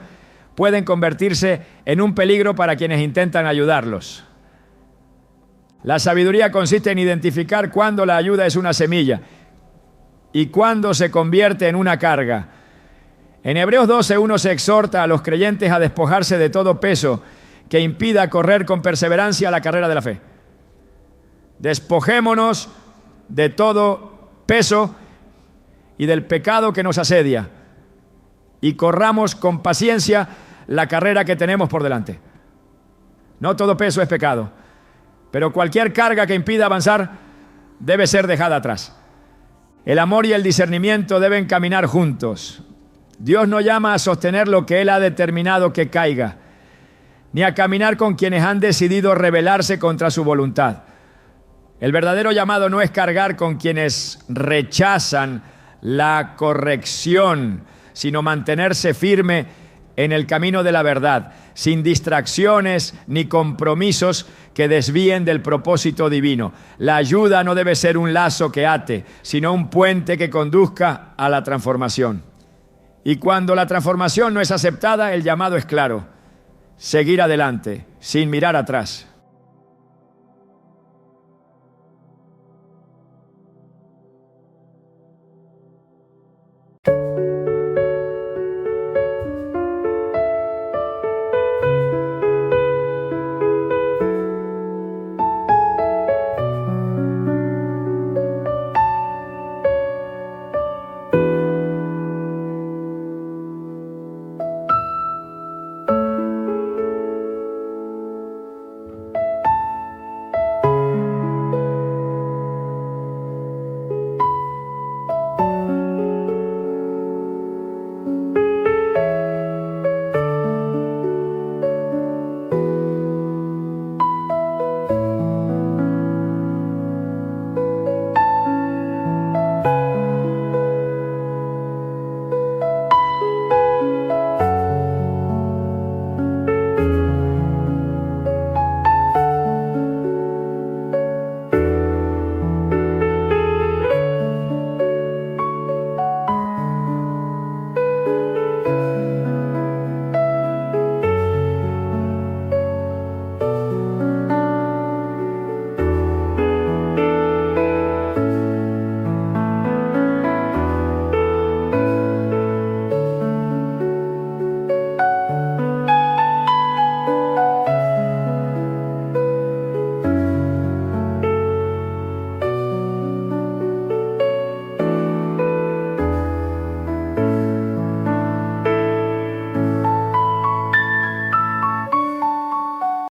[SPEAKER 1] pueden convertirse en un peligro para quienes intentan ayudarlos. La sabiduría consiste en identificar cuándo la ayuda es una semilla y cuándo se convierte en una carga. En Hebreos 12:1 se exhorta a los creyentes a despojarse de todo peso que impida correr con perseverancia la carrera de la fe. Despojémonos de todo peso y del pecado que nos asedia y corramos con paciencia la carrera que tenemos por delante. No todo peso es pecado, pero cualquier carga que impida avanzar debe ser dejada atrás. El amor y el discernimiento deben caminar juntos. Dios no llama a sostener lo que Él ha determinado que caiga, ni a caminar con quienes han decidido rebelarse contra su voluntad. El verdadero llamado no es cargar con quienes rechazan la corrección, sino mantenerse firme en el camino de la verdad, sin distracciones ni compromisos que desvíen del propósito divino. La ayuda no debe ser un lazo que ate, sino un puente que conduzca a la transformación. Y cuando la transformación no es aceptada, el llamado es claro: seguir adelante, sin mirar atrás.